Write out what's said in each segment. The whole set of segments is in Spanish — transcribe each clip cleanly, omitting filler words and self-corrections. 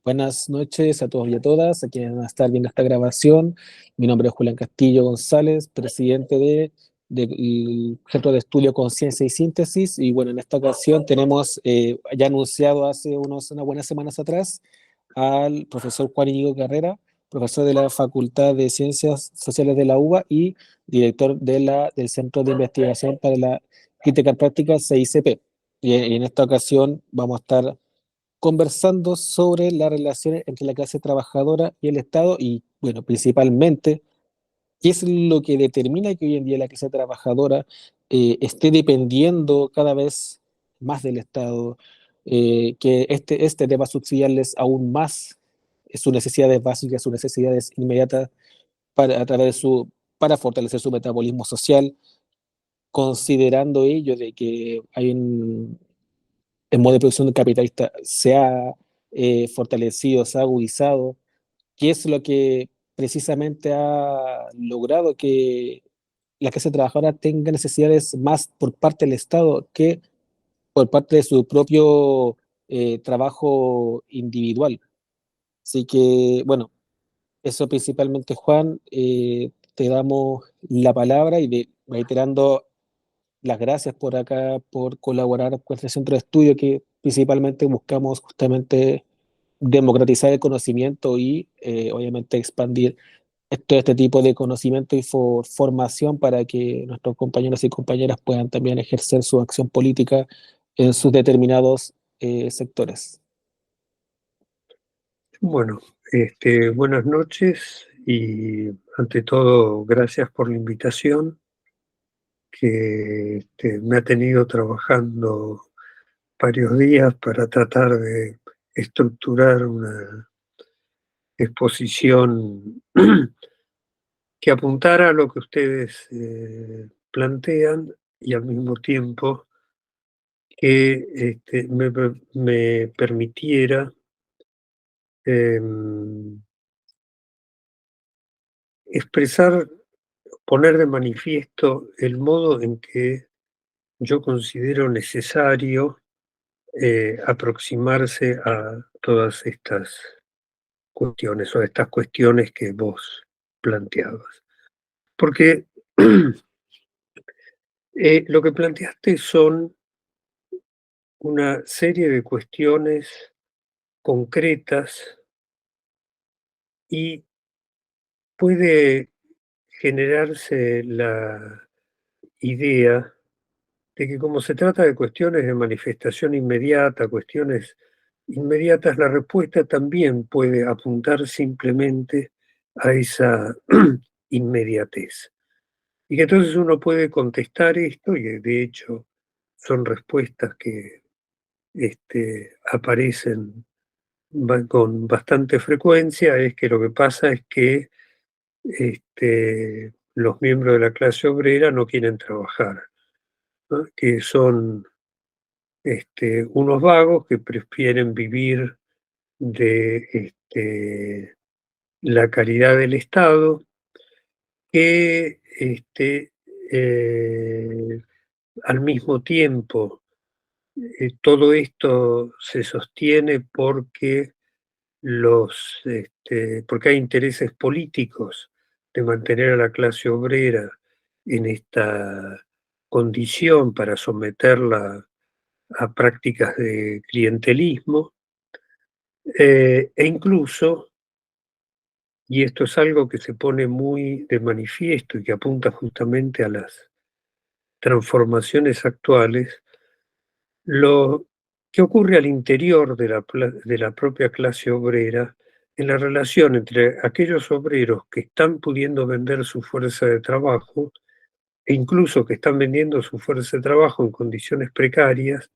Buenas noches a todos y a todas, a quienes van a estar viendo esta grabación. Mi nombre es Julián Castillo González, presidente del Centro de Estudio Conciencia y Síntesis. Y bueno, en esta ocasión tenemos ya anunciado hace unas buenas semanas atrás al profesor Juan Íñigo Carrera, profesor de la Facultad de Ciencias Sociales de la UBA y director del Centro de Investigación para la Crítica Práctica CICP. Y en esta ocasión vamos a estar conversando sobre las relaciones entre la clase trabajadora y el Estado y, bueno, principalmente, qué es lo que determina que hoy en día la clase trabajadora esté dependiendo cada vez más del Estado, que este deba subsidiarles aún más sus necesidades básicas, sus necesidades inmediatas para, a través de para fortalecer su metabolismo social, considerando ello de que hay el modo de producción capitalista se ha fortalecido, se ha agudizado, que es lo que precisamente ha logrado que la clase trabajadora tenga necesidades más por parte del Estado que por parte de su propio trabajo individual. Así que, bueno, eso principalmente, Juan, te damos la palabra reiterando las gracias por acá, por colaborar con este centro de estudio que principalmente buscamos justamente democratizar el conocimiento y obviamente expandir todo este tipo de conocimiento y formación para que nuestros compañeros y compañeras puedan también ejercer su acción política en sus determinados sectores. Bueno, buenas noches y ante todo gracias por la invitación que me ha tenido trabajando varios días para tratar de estructurar una exposición que apuntara a lo que ustedes plantean y al mismo tiempo que me permitiera em, expresar, poner de manifiesto el modo en que yo considero necesario aproximarse a todas estas cuestiones o a estas cuestiones que vos planteabas. Porque lo que planteaste son una serie de cuestiones concretas y puede generarse la idea de que como se trata de cuestiones de manifestación inmediata, cuestiones inmediatas, la respuesta también puede apuntar simplemente a esa inmediatez. Y que entonces uno puede contestar esto, y de hecho son respuestas que aparecen con bastante frecuencia, es que lo que pasa es que los miembros de la clase obrera no quieren trabajar, ¿no? Que son unos vagos que prefieren vivir de la caridad del Estado, que al mismo tiempo todo esto se sostiene porque porque hay intereses políticos de mantener a la clase obrera en esta condición para someterla a prácticas de clientelismo, e incluso, y esto es algo que se pone muy de manifiesto y que apunta justamente a las transformaciones actuales, lo que ocurre al interior de la propia clase obrera en la relación entre aquellos obreros que están pudiendo vender su fuerza de trabajo e incluso que están vendiendo su fuerza de trabajo en condiciones precarias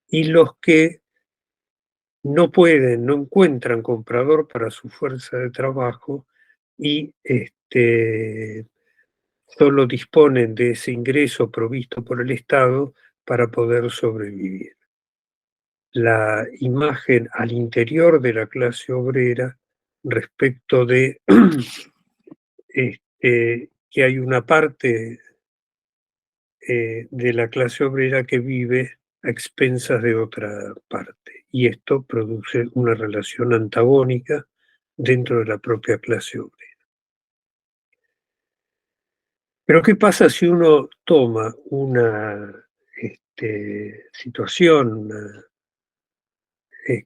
y los que no pueden, no encuentran comprador para su fuerza de trabajo y solo disponen de ese ingreso provisto por el Estado para poder sobrevivir. La imagen al interior de la clase obrera respecto de que hay una parte de la clase obrera que vive a expensas de otra parte. y esto produce una relación antagónica dentro de la propia clase obrera. Pero ¿qué pasa si uno toma una situación, una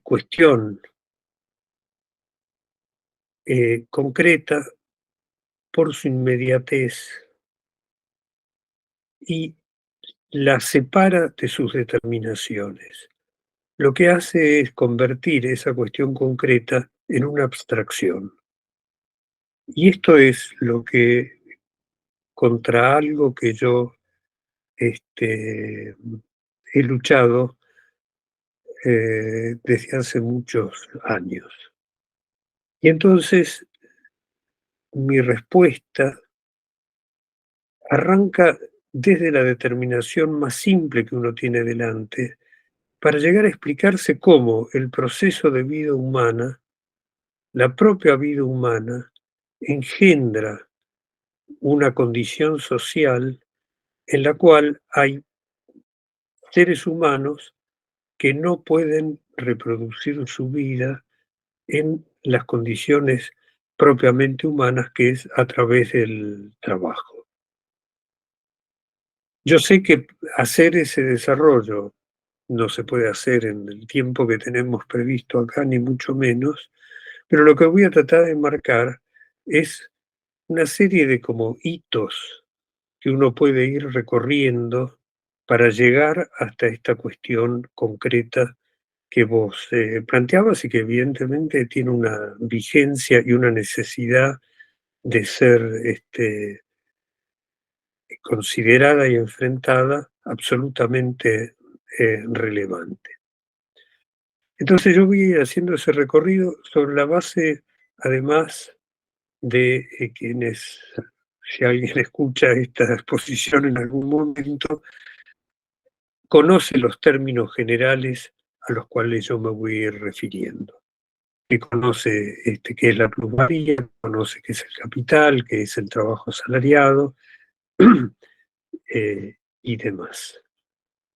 cuestión concreta por su inmediatez y la separa de sus determinaciones? Lo que hace es convertir esa cuestión concreta en una abstracción. Y esto es lo que, contra algo que yo he luchado desde hace muchos años. Y entonces mi respuesta arranca desde la determinación más simple que uno tiene delante, para llegar a explicarse cómo el proceso de vida humana, la propia vida humana, engendra una condición social en la cual hay seres humanos que no pueden reproducir su vida en las condiciones propiamente humanas, que es a través del trabajo. Yo sé que hacer ese desarrollo no se puede hacer en el tiempo que tenemos previsto acá, ni mucho menos, pero lo que voy a tratar de marcar es una serie de como hitos que uno puede ir recorriendo para llegar hasta esta cuestión concreta que vos planteabas y que evidentemente tiene una vigencia y una necesidad de ser considerada y enfrentada absolutamente relevante. Entonces yo voy a ir haciendo ese recorrido sobre la base, además de quienes, si alguien escucha esta exposición en algún momento, conoce los términos generales a los cuales yo me voy a ir refiriendo. Que conoce qué es la plusvalía, conoce qué es el capital, qué es el trabajo asalariado y demás.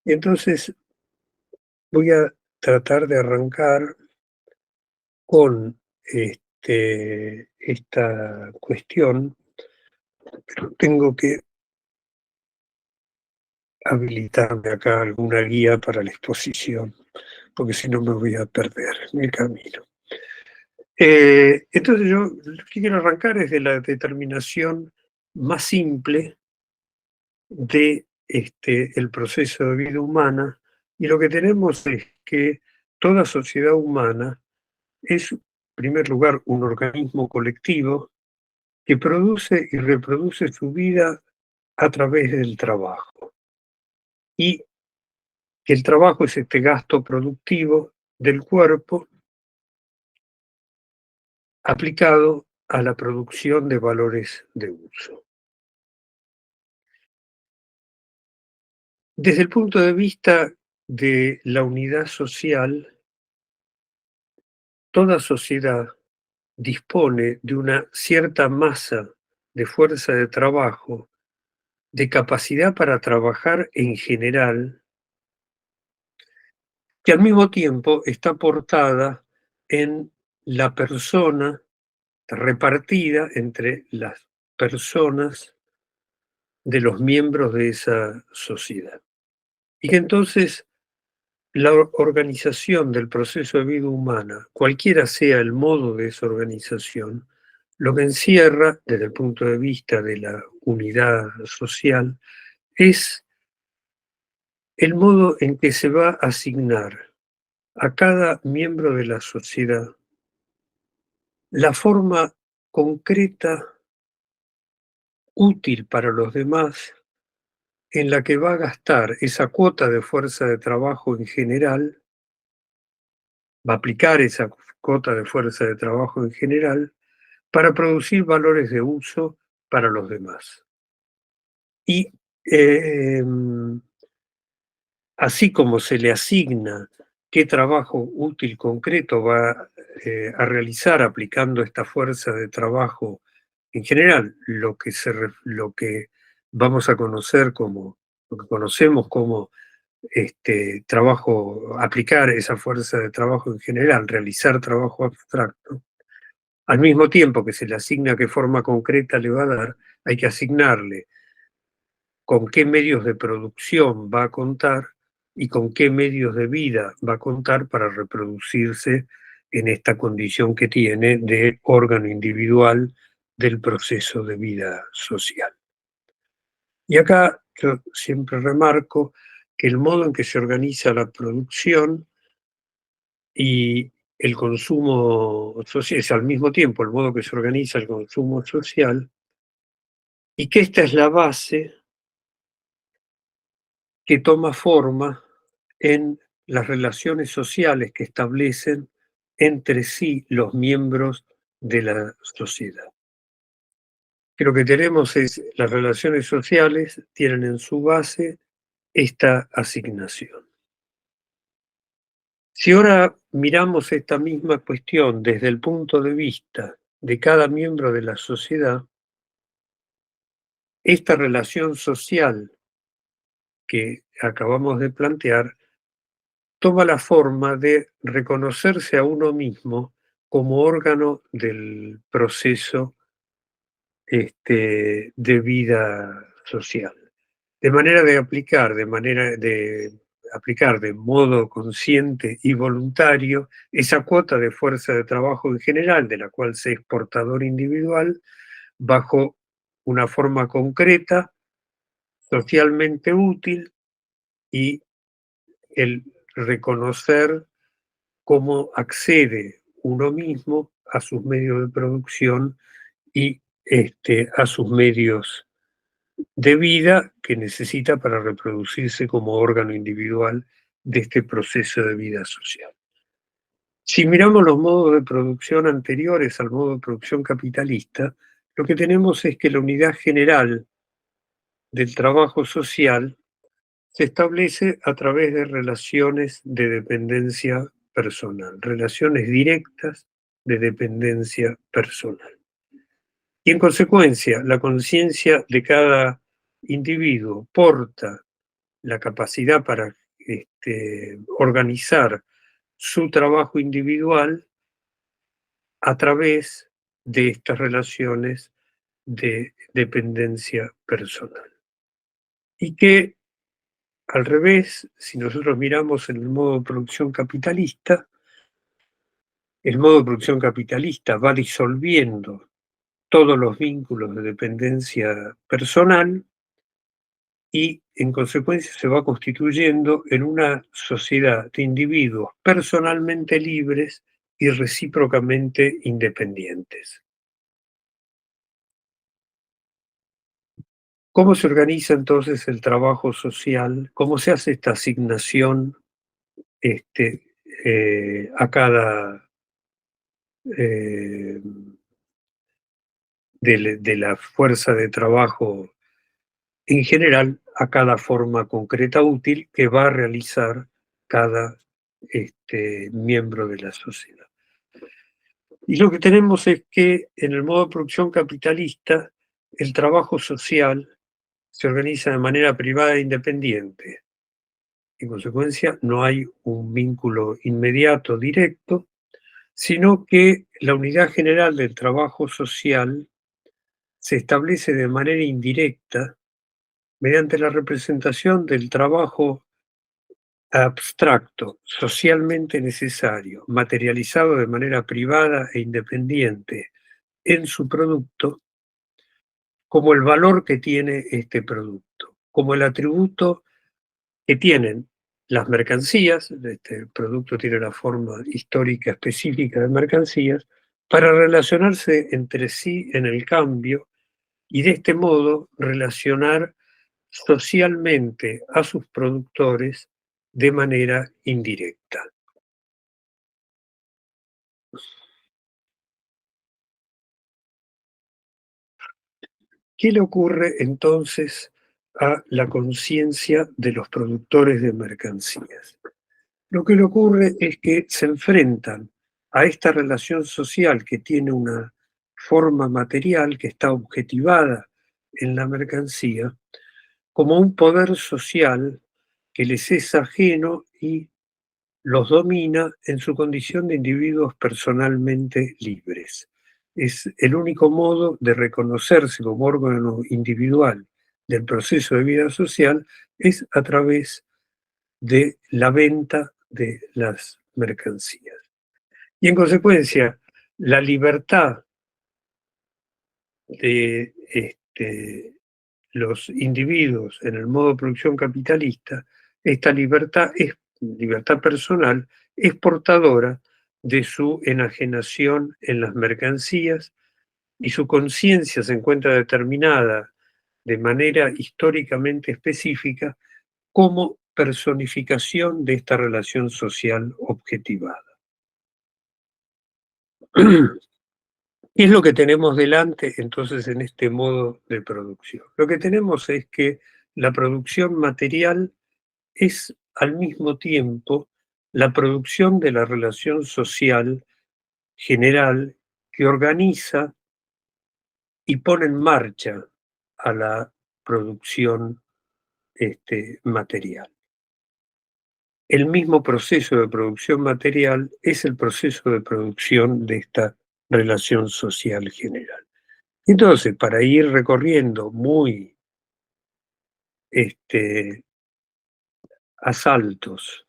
Y entonces voy a tratar de arrancar con esta cuestión, pero tengo que habilitarme acá alguna guía para la exposición, porque si no me voy a perder en el camino. Entonces yo lo que quiero arrancar es de la determinación más simple de el proceso de vida humana, y lo que tenemos es que toda sociedad humana es, en primer lugar, un organismo colectivo que produce y reproduce su vida a través del trabajo, y que el trabajo es este gasto productivo del cuerpo aplicado a la producción de valores de uso. Desde el punto de vista de la unidad social, toda sociedad dispone de una cierta masa de fuerza de trabajo, de capacidad para trabajar en general, que al mismo tiempo está aportada en la persona, repartida entre las personas de los miembros de esa sociedad. Y que entonces la organización del proceso de vida humana, cualquiera sea el modo de esa organización, lo que encierra, desde el punto de vista de la unidad social, es el modo en que se va a asignar a cada miembro de la sociedad la forma concreta, útil para los demás, en la que va a gastar esa cuota de fuerza de trabajo en general, va a aplicar esa cuota de fuerza de trabajo en general para producir valores de uso para los demás. Y así como se le asigna qué trabajo útil concreto va a realizar aplicando esta fuerza de trabajo en general, lo que vamos a conocer como, lo que conocemos como trabajo, aplicar esa fuerza de trabajo en general, realizar trabajo abstracto, al mismo tiempo que se le asigna qué forma concreta le va a dar, hay que asignarle con qué medios de producción va a contar y con qué medios de vida va a contar para reproducirse en esta condición que tiene de órgano individual del proceso de vida social. Y acá yo siempre remarco que el modo en que se organiza la producción y el consumo social es al mismo tiempo el modo que se organiza el consumo social, y que esta es la base que toma forma en las relaciones sociales que establecen entre sí los miembros de la sociedad. Que lo que tenemos es, las relaciones sociales tienen en su base esta asignación. Si ahora miramos esta misma cuestión desde el punto de vista de cada miembro de la sociedad, esta relación social que acabamos de plantear toma la forma de reconocerse a uno mismo como órgano del proceso de vida social. De aplicar de modo consciente y voluntario esa cuota de fuerza de trabajo en general, de la cual se es portador individual, bajo una forma concreta, socialmente útil, y el reconocer cómo accede uno mismo a sus medios de producción y a sus medios de vida que necesita para reproducirse como órgano individual de este proceso de vida social. Si miramos los modos de producción anteriores al modo de producción capitalista, lo que tenemos es que la unidad general del trabajo social se establece a través de relaciones de dependencia personal, relaciones directas de dependencia personal. Y en consecuencia, la conciencia de cada individuo porta la capacidad para organizar su trabajo individual a través de estas relaciones de dependencia personal. Y que, al revés, si nosotros miramos en el modo de producción capitalista, el modo de producción capitalista va disolviendo todos los vínculos de dependencia personal y, en consecuencia, se va constituyendo en una sociedad de individuos personalmente libres y recíprocamente independientes. ¿Cómo se organiza entonces el trabajo social? ¿Cómo se hace esta asignación a cada eh, de la fuerza de trabajo en general, a cada forma concreta útil que va a realizar cada miembro de la sociedad? Y lo que tenemos es que en el modo de producción capitalista, el trabajo social se organiza de manera privada e independiente. En consecuencia, no hay un vínculo inmediato, directo, sino que la unidad general del trabajo social se establece de manera indirecta mediante la representación del trabajo abstracto, socialmente necesario, materializado de manera privada e independiente en su producto, como el valor que tiene este producto, como el atributo que tienen las mercancías. Este producto tiene la forma histórica específica de mercancías, para relacionarse entre sí en el cambio y de este modo relacionar socialmente a sus productores de manera indirecta. ¿Qué le ocurre entonces a la conciencia de los productores de mercancías? Lo que le ocurre es que se enfrentan a esta relación social que tiene una forma material, que está objetivada en la mercancía, como un poder social que les es ajeno y los domina en su condición de individuos personalmente libres. Es el único modo de reconocerse como órgano individual del proceso de vida social es a través de la venta de las mercancías. Y en consecuencia, la libertad de los individuos en el modo de producción capitalista, esta libertad es libertad personal, es portadora de su enajenación en las mercancías y su conciencia se encuentra determinada de manera históricamente específica como personificación de esta relación social objetivada. ¿Qué es lo que tenemos delante entonces en este modo de producción? Lo que tenemos es que la producción material es al mismo tiempo la producción de la relación social general que organiza y pone en marcha a la producción material. El mismo proceso de producción material es el proceso de producción de esta relación social general. Entonces, para ir recorriendo muy a saltos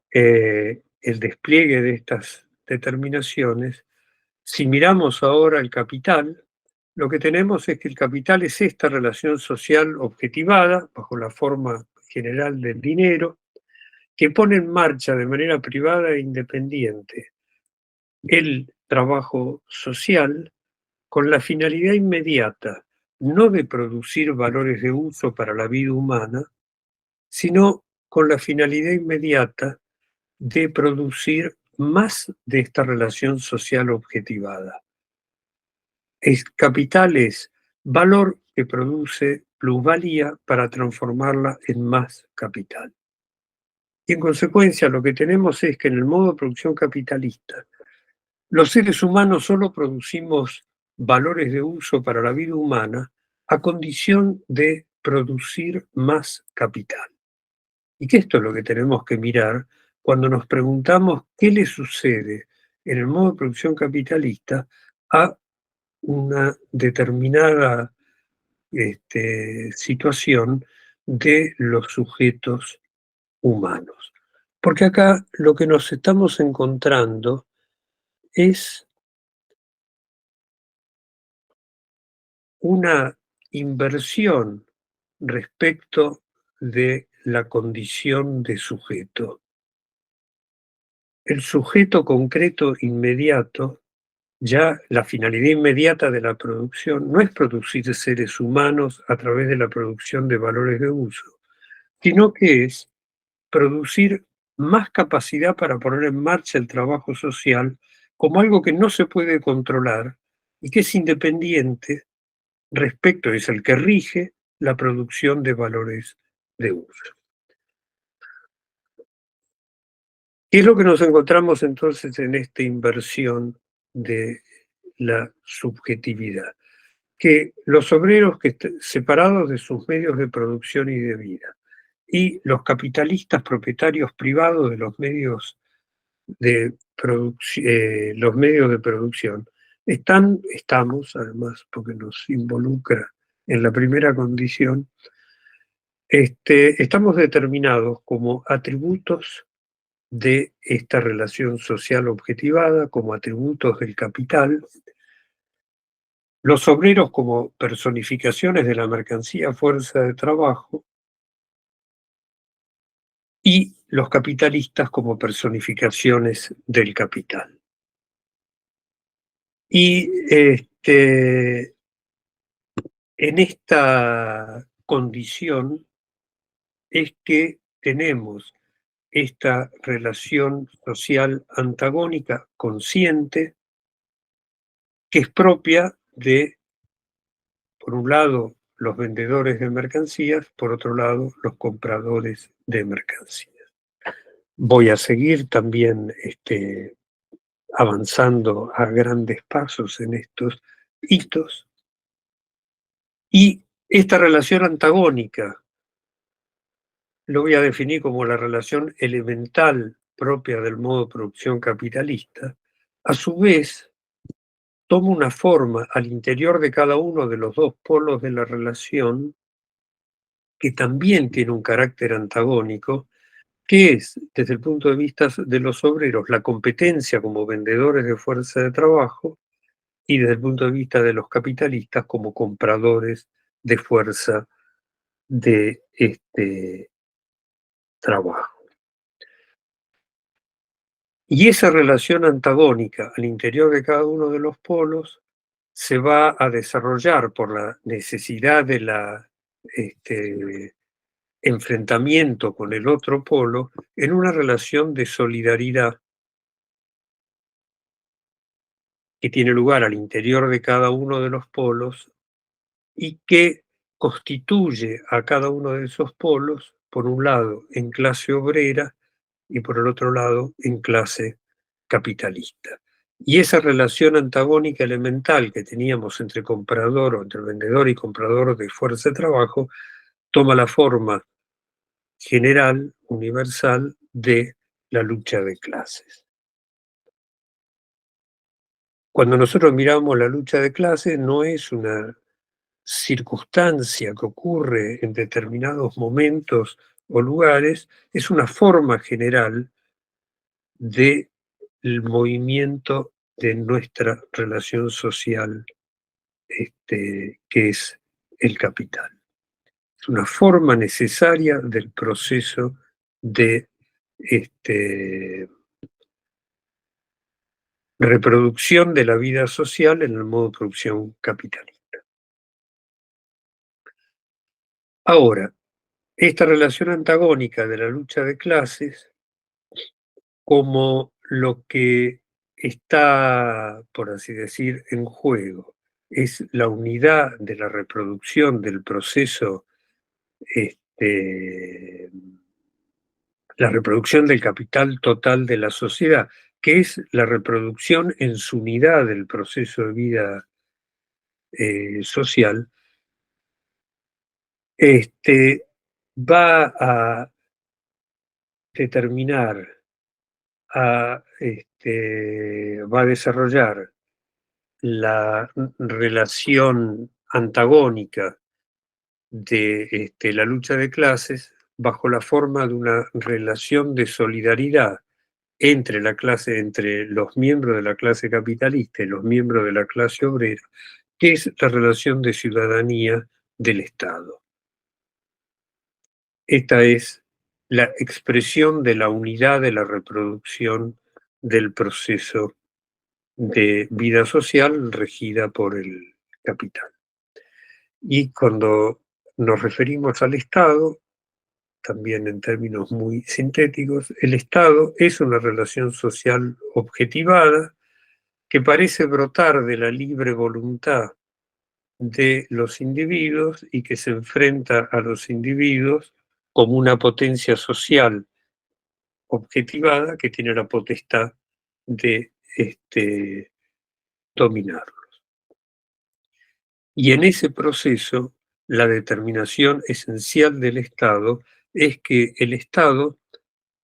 el despliegue de estas determinaciones, si miramos ahora el capital, lo que tenemos es que el capital es esta relación social objetivada, bajo la forma general del dinero, que pone en marcha de manera privada e independiente el trabajo social con la finalidad inmediata, no de producir valores de uso para la vida humana, sino con la finalidad inmediata de producir más de esta relación social objetivada. Capital es valor que produce plusvalía para transformarla en más capital. Y en consecuencia lo que tenemos es que en el modo de producción capitalista, los seres humanos solo producimos valores de uso para la vida humana a condición de producir más capital. Y que esto es lo que tenemos que mirar cuando nos preguntamos qué le sucede en el modo de producción capitalista a una determinada situación de los sujetos humanos. Porque acá lo que nos estamos encontrando es una inversión respecto de la condición de sujeto. El sujeto concreto inmediato, ya la finalidad inmediata de la producción no es producir seres humanos a través de la producción de valores de uso, sino que es producir más capacidad para poner en marcha el trabajo social como algo que no se puede controlar y que es independiente respecto, es el que rige la producción de valores de uso. ¿Qué es lo que nos encontramos entonces en esta inversión de la subjetividad? Que los obreros que separados de sus medios de producción y de vida, y los capitalistas propietarios privados de los medios de producción, estamos, además, porque nos involucra en la primera condición, estamos determinados como atributos de esta relación social objetivada, como atributos del capital, los obreros como personificaciones de la mercancía fuerza de trabajo y los capitalistas como personificaciones del capital. Y en esta condición es que tenemos esta relación social antagónica consciente que es propia de, por un lado, los vendedores de mercancías, por otro lado, los compradores de mercancías. Voy a seguir también avanzando a grandes pasos en estos hitos. Y esta relación antagónica lo voy a definir como la relación elemental propia del modo de producción capitalista, a su vez toma una forma al interior de cada uno de los dos polos de la relación que también tiene un carácter antagónico, que es, desde el punto de vista de los obreros, la competencia como vendedores de fuerza de trabajo y desde el punto de vista de los capitalistas como compradores de fuerza de trabajo. Y esa relación antagónica al interior de cada uno de los polos se va a desarrollar por la necesidad de la enfrentamiento con el otro polo en una relación de solidaridad que tiene lugar al interior de cada uno de los polos y que constituye a cada uno de esos polos, por un lado, en clase obrera y por el otro lado, en clase capitalista. Y esa relación antagónica elemental que teníamos entre comprador o entre vendedor y comprador de fuerza de trabajo toma la forma general, universal, de la lucha de clases. Cuando nosotros miramos la lucha de clases, no es una circunstancia que ocurre en determinados momentos o lugares, es una forma general del movimiento de nuestra relación social, que es el capital. Es una forma necesaria del proceso de reproducción de la vida social en el modo de producción capitalista. Ahora, esta relación antagónica de la lucha de clases, como lo que está, por así decir, en juego, es la unidad de la reproducción del proceso, la reproducción del capital total de la sociedad, que es la reproducción en su unidad del proceso de vida social, va a determinar, va a desarrollar la relación antagónica de la lucha de clases bajo la forma de una relación de solidaridad entre entre los miembros de la clase capitalista y los miembros de la clase obrera, que es la relación de ciudadanía del Estado. Esta es la expresión de la unidad de la reproducción del proceso de vida social regida por el capital. Y cuando nos referimos al Estado, también en términos muy sintéticos, el Estado es una relación social objetivada que parece brotar de la libre voluntad de los individuos y que se enfrenta a los individuos como una potencia social objetivada que tiene la potestad de dominarlos. Y en ese proceso, la determinación esencial del Estado es que el Estado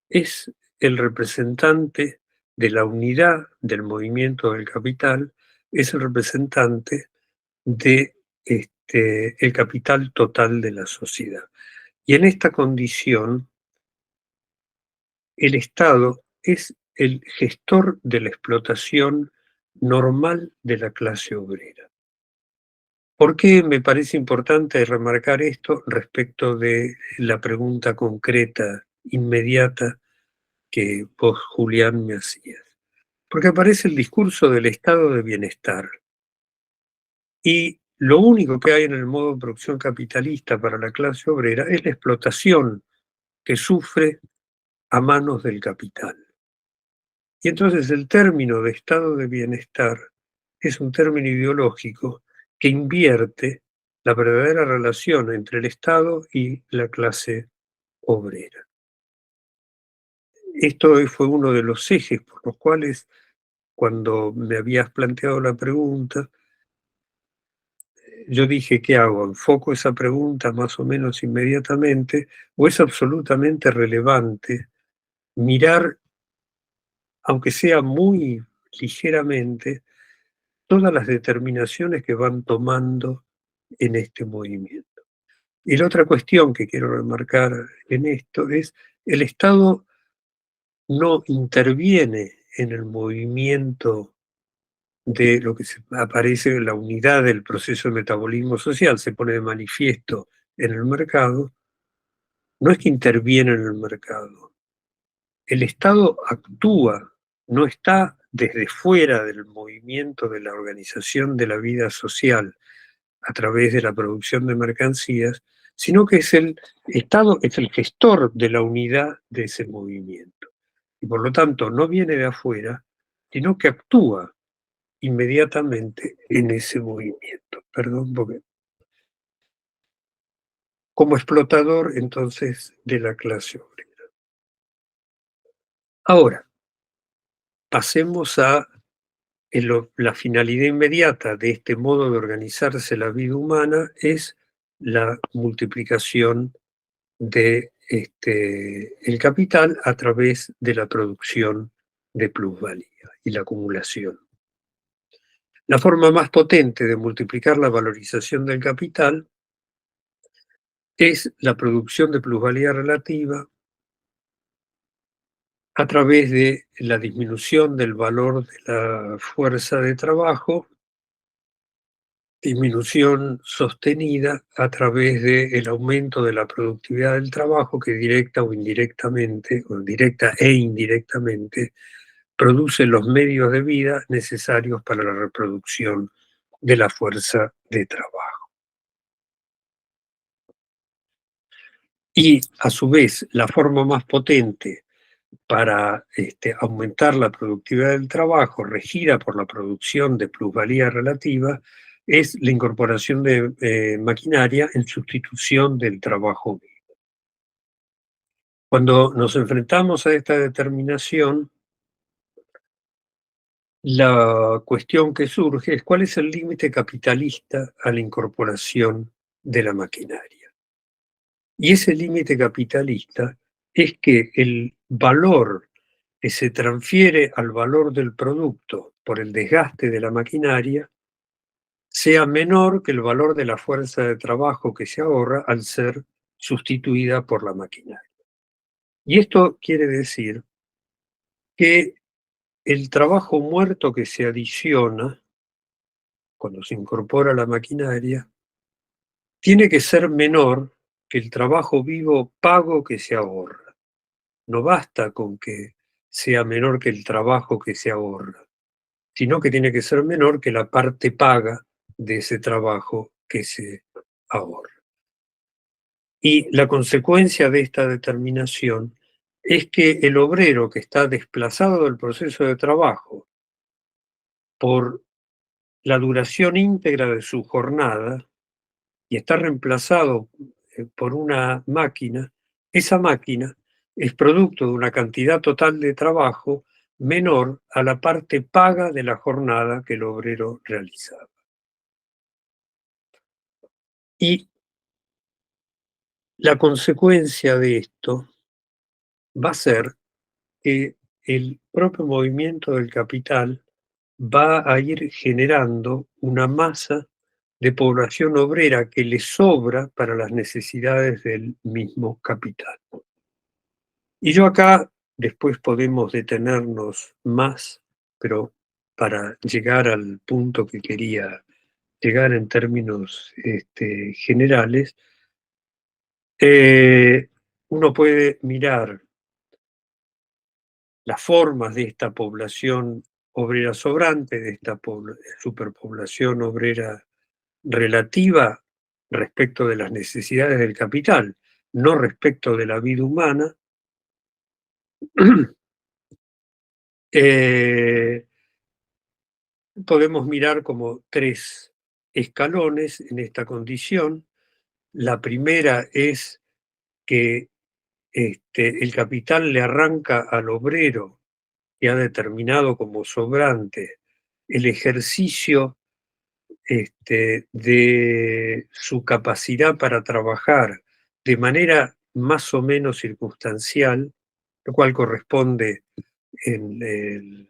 es el representante de la unidad del movimiento del capital, es el representante de el capital total de la sociedad. Y en esta condición, el Estado es el gestor de la explotación normal de la clase obrera. ¿Por qué me parece importante remarcar esto respecto de la pregunta concreta, inmediata, que vos, Julián, me hacías? Porque aparece el discurso del estado de bienestar. Y lo único que hay en el modo de producción capitalista para la clase obrera es la explotación que sufre a manos del capital. Y entonces el término de estado de bienestar es un término ideológico que invierte la verdadera relación entre el Estado y la clase obrera. Esto fue uno de los ejes por los cuales, cuando me habías planteado la pregunta, yo dije, ¿qué hago? ¿Enfoco esa pregunta más o menos inmediatamente o es absolutamente relevante mirar, aunque sea muy ligeramente, todas las determinaciones que van tomando en este movimiento? Y la otra cuestión que quiero remarcar en esto es, el Estado no interviene en el movimiento de lo que aparece en la unidad del proceso de metabolismo social, se pone de manifiesto en el mercado. No es que interviene en el mercado, el Estado actúa, no está desde fuera del movimiento de la organización de la vida social a través de la producción de mercancías, sino que es el Estado, es el gestor de la unidad de ese movimiento. Y por lo tanto no viene de afuera, sino que actúa inmediatamente en ese movimiento. Perdón, porque como explotador entonces de la clase obrera. Ahora, pasemos a la finalidad inmediata de este modo de organizarse la vida humana es la multiplicación de el capital a través de la producción de plusvalía y la acumulación. La forma más potente de multiplicar la valorización del capital es la producción de plusvalía relativa a través de la disminución del valor de la fuerza de trabajo, disminución sostenida a través del aumento de la productividad del trabajo que directa o indirectamente, o directa e indirectamente, produce los medios de vida necesarios para la reproducción de la fuerza de trabajo. Y a su vez, la forma más potente para aumentar la productividad del trabajo, regida por la producción de plusvalía relativa, es la incorporación de maquinaria en sustitución del trabajo vivo. Cuando nos enfrentamos a esta determinación, la cuestión que surge es cuál es el límite capitalista a la incorporación de la maquinaria. Y ese límite capitalista es que el valor que se transfiere al valor del producto por el desgaste de la maquinaria sea menor que el valor de la fuerza de trabajo que se ahorra al ser sustituida por la maquinaria. Y esto quiere decir que el trabajo muerto que se adiciona cuando se incorpora la maquinaria tiene que ser menor que el trabajo vivo pago que se ahorra. No basta con que sea menor que el trabajo que se ahorra, sino que tiene que ser menor que la parte paga de ese trabajo que se ahorra. Y la consecuencia de esta determinación es que el obrero que está desplazado del proceso de trabajo por la duración íntegra de su jornada y está reemplazado por una máquina, esa máquina es producto de una cantidad total de trabajo menor a la parte paga de la jornada que el obrero realizaba. Y la consecuencia de esto va a ser que el propio movimiento del capital va a ir generando una masa de población obrera que le sobra para las necesidades del mismo capital. Y yo acá, después podemos detenernos más, pero para llegar al punto que quería llegar en términos generales, uno puede mirar las formas de esta población obrera sobrante, de esta superpoblación obrera relativa respecto de las necesidades del capital, no respecto de la vida humana. Podemos mirar como tres escalones en esta condición. La primera es que el capital le arranca al obrero que ha determinado como sobrante el ejercicio de su capacidad para trabajar de manera más o menos circunstancial, lo cual corresponde en el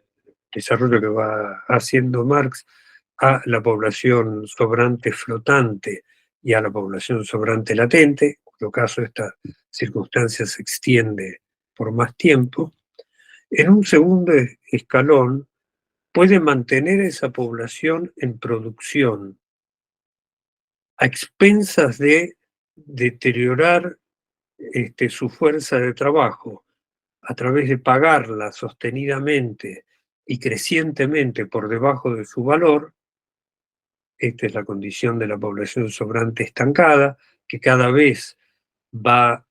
desarrollo que va haciendo Marx a la población sobrante flotante y a la población sobrante latente, en cuyo caso esta circunstancia se extiende por más tiempo. En un segundo escalón, puede mantener esa población en producción a expensas de deteriorar su fuerza de trabajo a través de pagarla sostenidamente y crecientemente por debajo de su valor. Esta es la condición de la población sobrante estancada, que cada vez va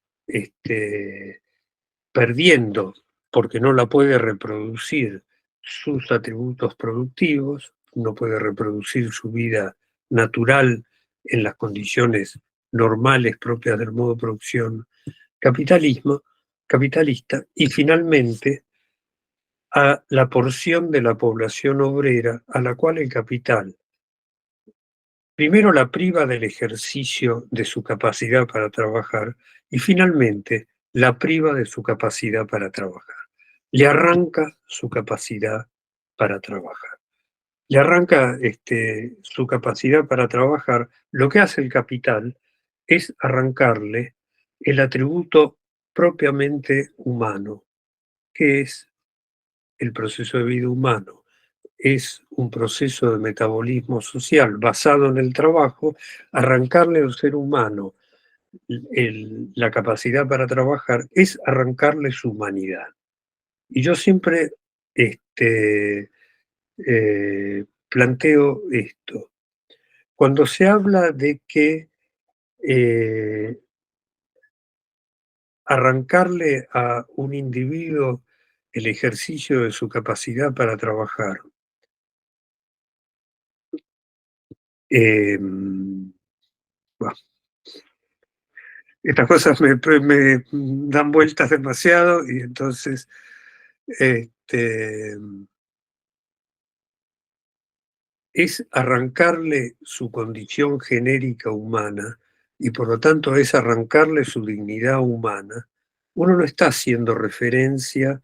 perdiendo, porque no la puede reproducir, sus atributos productivos, no puede reproducir su vida natural en las condiciones normales propias del modo de producción capitalista, y finalmente a la porción de la población obrera a la cual el capital primero la priva del ejercicio de su capacidad para trabajar y finalmente la priva de su capacidad para trabajar. Le arranca su capacidad para trabajar. Le arranca su capacidad para trabajar. Lo que hace el capital es arrancarle el atributo propiamente humano, que es el proceso de vida humano. Es un proceso de metabolismo social basado en el trabajo. Arrancarle al ser humano la capacidad para trabajar es arrancarle su humanidad. Y yo siempre planteo esto. Cuando se habla de que arrancarle a un individuo el ejercicio de su capacidad para trabajar, bueno, estas cosas me dan vueltas demasiado y entonces este, es arrancarle su condición genérica humana y por lo tanto es arrancarle su dignidad humana. Uno no está haciendo referencia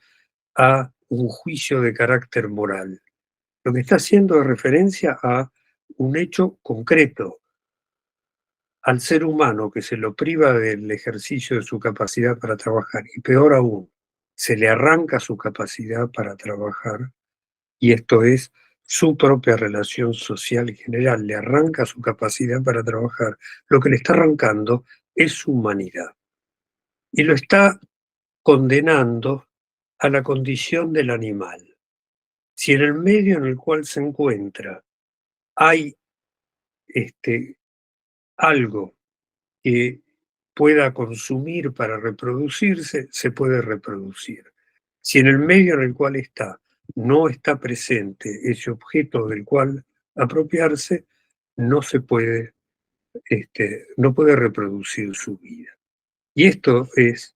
a un juicio de carácter moral. Lo que está haciendo es referencia a un hecho concreto, al ser humano que se lo priva del ejercicio de su capacidad para trabajar, y peor aún, se le arranca su capacidad para trabajar, y esto es su propia relación social general, le arranca su capacidad para trabajar, lo que le está arrancando es su humanidad. Y lo está condenando a la condición del animal. Si en el medio en el cual se encuentra hay algo que pueda consumir para reproducirse, se puede reproducir. Si en el medio en el cual está no está presente ese objeto del cual apropiarse, no se puede, no puede reproducir su vida. Y esto es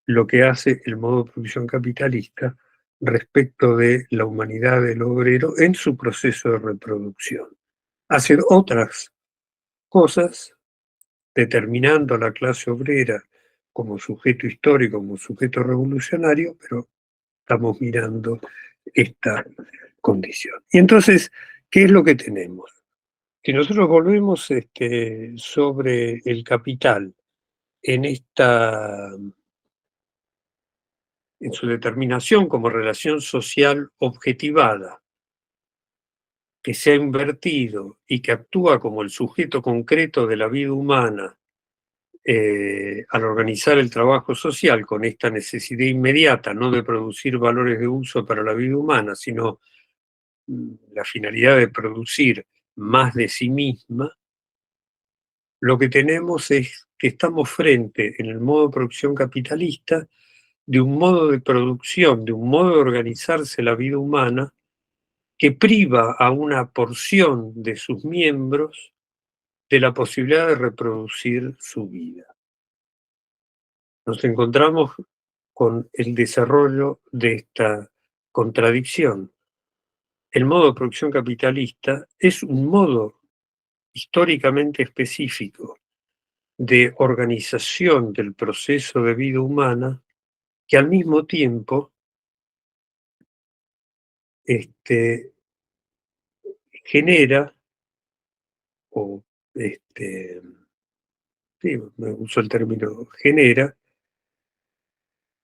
lo que hace el modo de producción capitalista respecto de la humanidad del obrero en su proceso de reproducción. Hace otras cosas determinando a la clase obrera como sujeto histórico, como sujeto revolucionario, pero estamos mirando esta condición. Y entonces, ¿qué es lo que tenemos? Que nosotros volvemos sobre el capital en en su determinación como relación social objetivada, que se ha invertido y que actúa como el sujeto concreto de la vida humana al organizar el trabajo social con esta necesidad inmediata, no de producir valores de uso para la vida humana, sino la finalidad de producir más de sí misma, lo que tenemos es que estamos frente, en el modo de producción capitalista, de un modo de producción, de un modo de organizarse la vida humana, que priva a una porción de sus miembros de la posibilidad de reproducir su vida. Nos encontramos con el desarrollo de esta contradicción. el modo de producción capitalista es un modo históricamente específico de organización del proceso de vida humana que al mismo tiempo genera, o sí, me uso el término genera,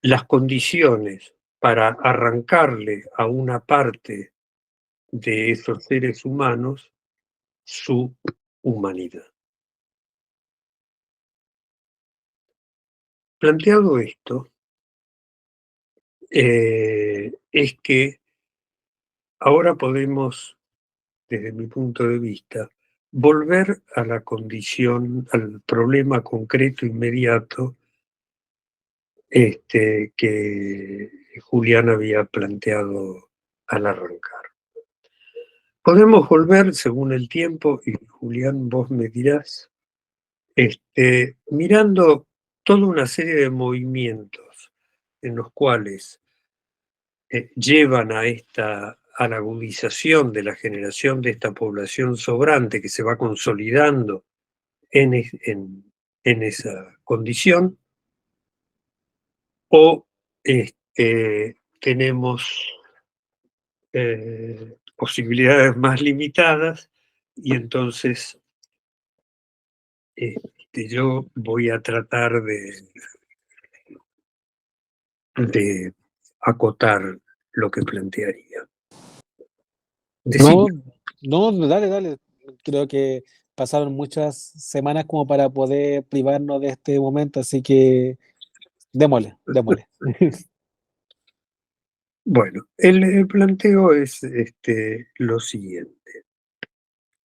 las condiciones para arrancarle a una parte de esos seres humanos su humanidad. Planteado esto, es que ahora podemos, desde mi punto de vista, volver a la condición, al problema concreto inmediato que Julián había planteado al arrancar. Podemos volver según el tiempo, y Julián, vos me dirás, mirando toda una serie de movimientos en los cuales llevan a la agudización de la generación de esta población sobrante que se va consolidando en esa condición, o tenemos posibilidades más limitadas, y entonces yo voy a tratar de acotar lo que plantearía. Decime. No, dale, dale. Creo que pasaron muchas semanas como para poder privarnos de este momento, así que démosle, démosle. Bueno, el planteo es lo siguiente.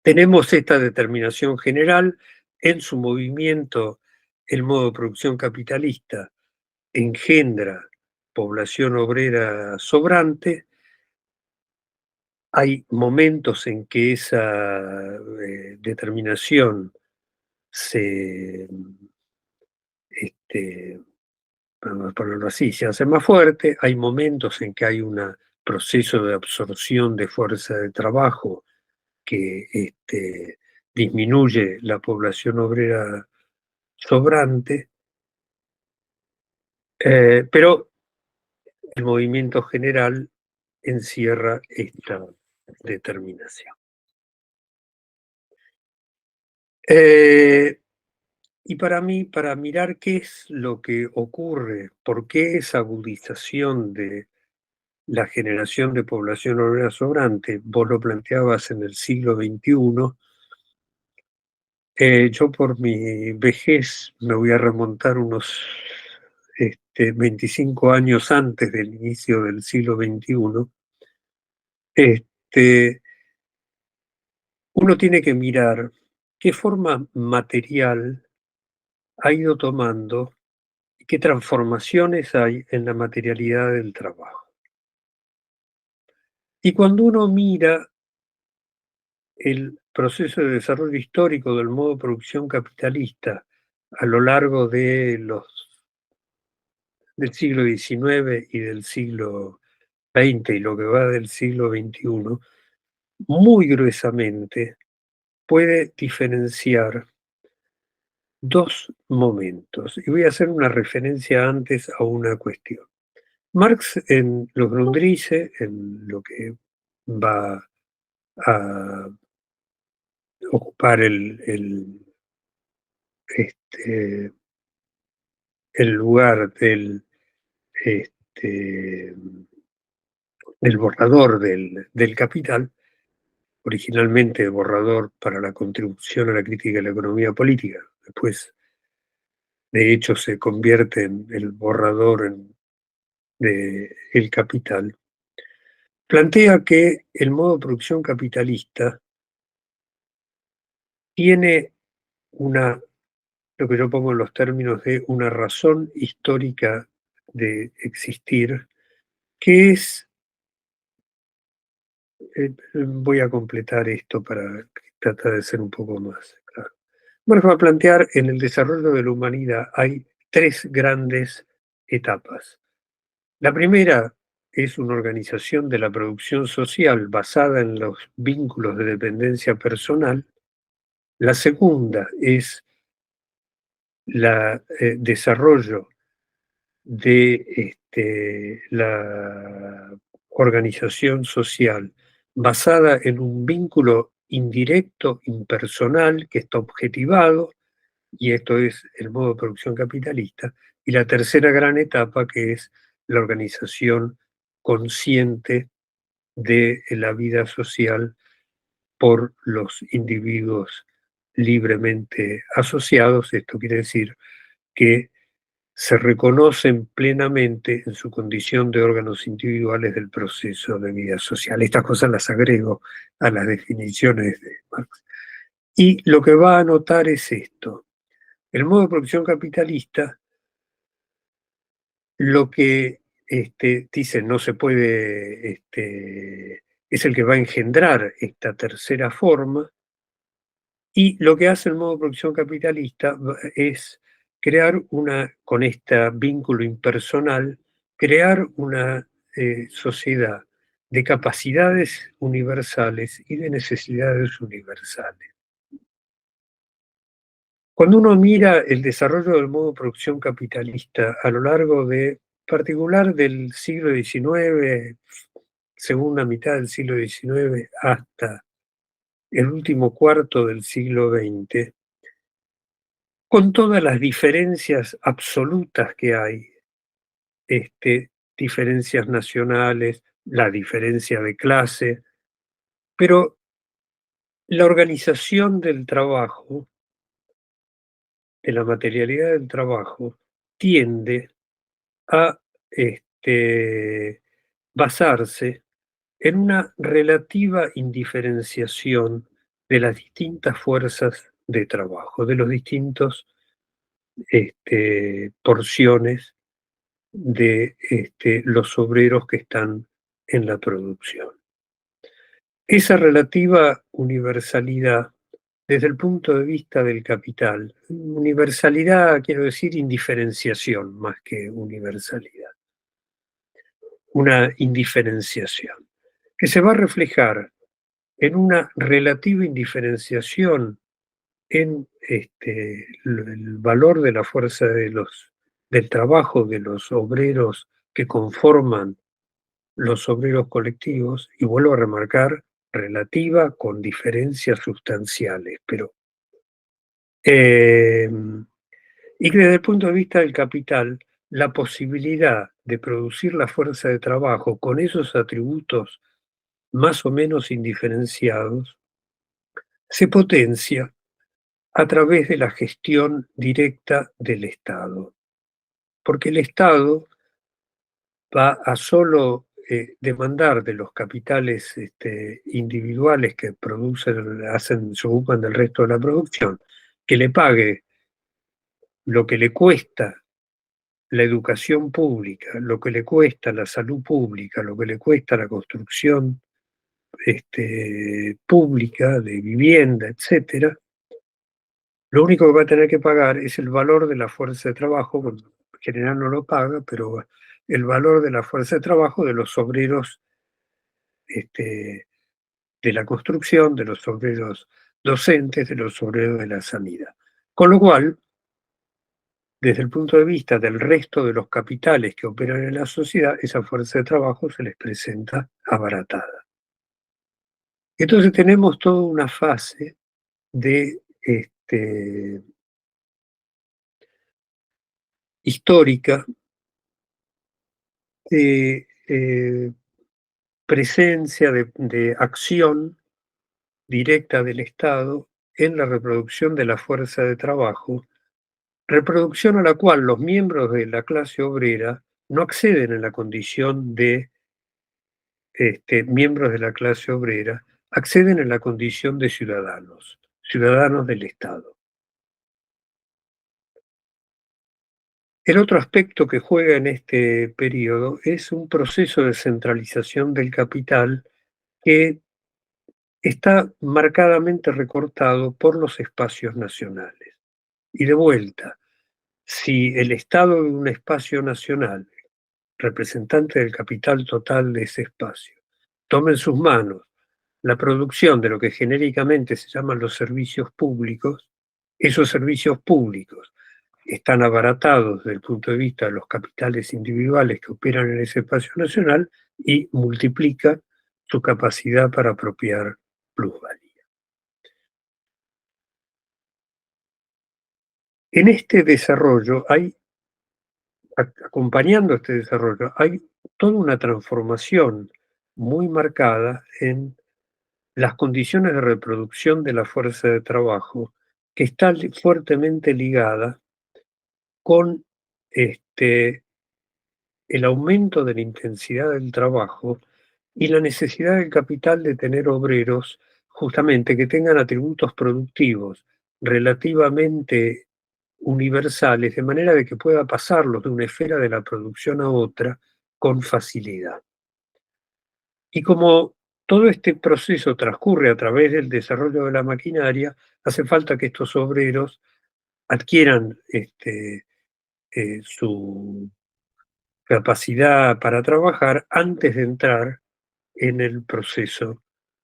Tenemos esta determinación general, en su movimiento el modo de producción capitalista engendra población obrera sobrante. Hay momentos en que esa determinación se, vamos a ponerlo así, se hace más fuerte. Hay momentos en que hay un proceso de absorción de fuerza de trabajo que disminuye la población obrera sobrante, pero el movimiento general encierra esta determinación. Y para mí, para mirar qué es lo que ocurre, por qué esa agudización de la generación de población obrera sobrante, vos lo planteabas en el siglo XXI, yo por mi vejez me voy a remontar unos 25 años antes del inicio del siglo XXI. Uno tiene que mirar qué forma material ha ido tomando y qué transformaciones hay en la materialidad del trabajo. Y cuando uno mira el proceso de desarrollo histórico del modo de producción capitalista a lo largo del siglo XIX y del siglo XX y lo que va del siglo XXI, muy gruesamente puede diferenciar dos momentos. Y voy a hacer una referencia antes a una cuestión. Marx en Los Grundrisse, en lo que va a ocupar este, el lugar este, del borrador del Capital, originalmente borrador para la contribución a la crítica de la economía política, después de hecho se convierte en el borrador de El Capital, plantea que el modo de producción capitalista tiene lo que yo pongo en los términos de una razón histórica de existir, que es, voy a completar esto para tratar de ser un poco más claro. Bueno, va a plantear en el desarrollo de la humanidad hay tres grandes etapas. La primera es una organización de la producción social basada en los vínculos de dependencia personal. La segunda es el desarrollo de la organización social basada en un vínculo indirecto, impersonal, que está objetivado, y esto es el modo de producción capitalista. Y la tercera gran etapa, que es la organización consciente de la vida social por los individuos libremente asociados. Esto quiere decir que se reconocen plenamente en su condición de órganos individuales del proceso de vida social. Estas cosas las agrego a las definiciones de Marx. Y lo que va a notar es esto. El modo de producción capitalista, lo que dice no se puede, es el que va a engendrar esta tercera forma, y lo que hace el modo de producción capitalista es crear con este vínculo impersonal, crear una sociedad de capacidades universales y de necesidades universales. Cuando uno mira el desarrollo del modo de producción capitalista a lo largo particular del siglo XIX, segunda mitad del siglo XIX, hasta el último cuarto del siglo XX, con todas las diferencias absolutas que hay, diferencias nacionales, la diferencia de clase, pero la organización del trabajo, de la materialidad del trabajo, tiende a basarse en una relativa indiferenciación de las distintas fuerzas de trabajo, de los distintos porciones de los obreros que están en la producción. Esa relativa universalidad, desde el punto de vista del capital, universalidad quiero decir indiferenciación más que universalidad, una indiferenciación, que se va a reflejar en una relativa indiferenciación en el valor de la fuerza del trabajo de los obreros que conforman los obreros colectivos, y vuelvo a remarcar, relativa con diferencias sustanciales, pero y que desde el punto de vista del capital, la posibilidad de producir la fuerza de trabajo con esos atributos más o menos indiferenciados se potencia a través de la gestión directa del Estado, porque el Estado va a solo demandar de los capitales individuales que producen, se ocupan del resto de la producción, que le pague lo que le cuesta la educación pública, lo que le cuesta la salud pública, lo que le cuesta la construcción pública de vivienda, etcétera. Lo único que va a tener que pagar es el valor de la fuerza de trabajo, en general no lo paga, pero el valor de la fuerza de trabajo de los obreros de la construcción, de los obreros docentes, de los obreros de la sanidad. Con lo cual, desde el punto de vista del resto de los capitales que operan en la sociedad, esa fuerza de trabajo se les presenta abaratada. Entonces tenemos toda una fase de histórica de presencia, de acción directa del Estado en la reproducción de la fuerza de trabajo, reproducción a la cual los miembros de la clase obrera no acceden en la condición de miembros de la clase obrera, acceden en la condición de ciudadanos, ciudadanos del Estado. El otro aspecto que juega en este periodo es un proceso de centralización del capital que está marcadamente recortado por los espacios nacionales. Y de vuelta, si el Estado de un espacio nacional representante del capital total de ese espacio, toma en sus manos la producción de lo que genéricamente se llaman los servicios públicos, esos servicios públicos están abaratados desde el punto de vista de los capitales individuales que operan en ese espacio nacional y multiplica su capacidad para apropiar plusvalía. En este desarrollo acompañando este desarrollo, hay toda una transformación muy marcada en las condiciones de reproducción de la fuerza de trabajo, que está fuertemente ligada con el aumento de la intensidad del trabajo y la necesidad del capital de tener obreros justamente que tengan atributos productivos relativamente universales, de manera de que pueda pasarlos de una esfera de la producción a otra con facilidad. Y como todo este proceso transcurre a través del desarrollo de la maquinaria, hace falta que estos obreros adquieran su capacidad para trabajar antes de entrar en el proceso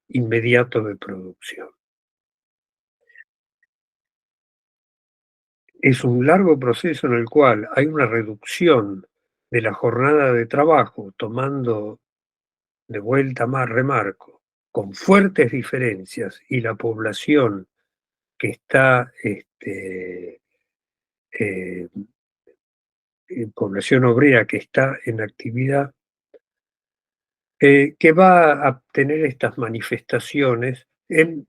inmediato de producción. Es un largo proceso en el cual hay una reducción de la jornada de trabajo, tomando de vuelta más remarco, con fuertes diferencias, y la población que está, población obrera que está en actividad, que va a tener estas manifestaciones en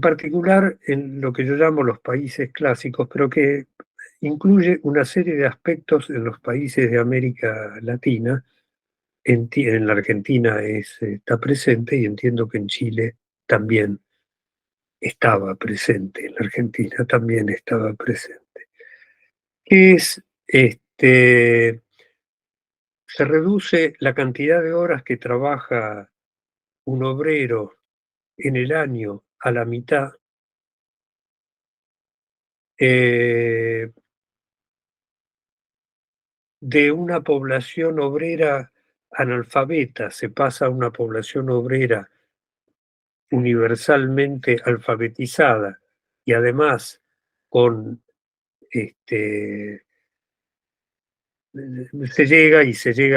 particular en lo que yo llamo los países clásicos, pero que incluye una serie de aspectos en los países de América Latina. En la Argentina está presente y entiendo que en Chile también estaba presente, en la Argentina también estaba presente. Se reduce la cantidad de horas que trabaja un obrero en el año a la mitad. De una población obrera analfabeta se pasa a una población obrera universalmente alfabetizada y además con se llega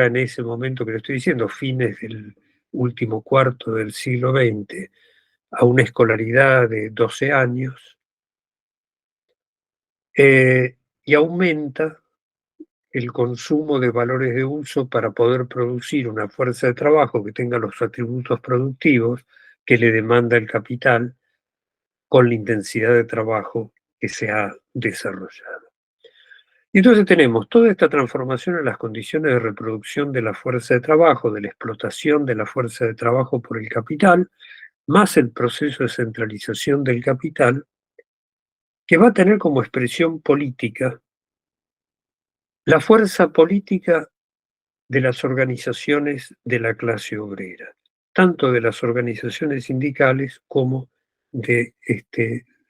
en ese momento que le estoy diciendo, fines del último cuarto del siglo XX, a una escolaridad de 12 años, y aumenta el consumo de valores de uso para poder producir una fuerza de trabajo que tenga los atributos productivos que le demanda el capital con la intensidad de trabajo que se ha desarrollado. Y entonces tenemos toda esta transformación en las condiciones de reproducción de la fuerza de trabajo, de la explotación de la fuerza de trabajo por el capital, más el proceso de centralización del capital, que va a tener como expresión política la fuerza política de las organizaciones de la clase obrera, tanto de las organizaciones sindicales como de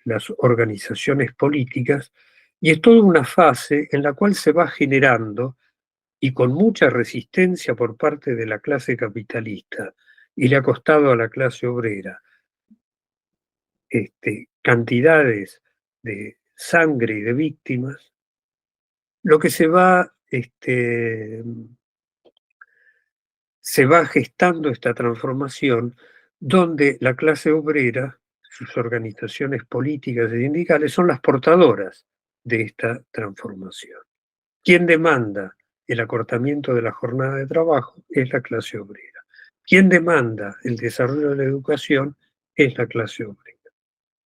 las organizaciones políticas, y es toda una fase en la cual se va generando, y con mucha resistencia por parte de la clase capitalista, y le ha costado a la clase obrera cantidades de sangre y de víctimas, lo que se va gestando esta transformación donde la clase obrera, sus organizaciones políticas y sindicales son las portadoras de esta transformación. Quien demanda el acortamiento de la jornada de trabajo es la clase obrera. Quien demanda el desarrollo de la educación es la clase obrera.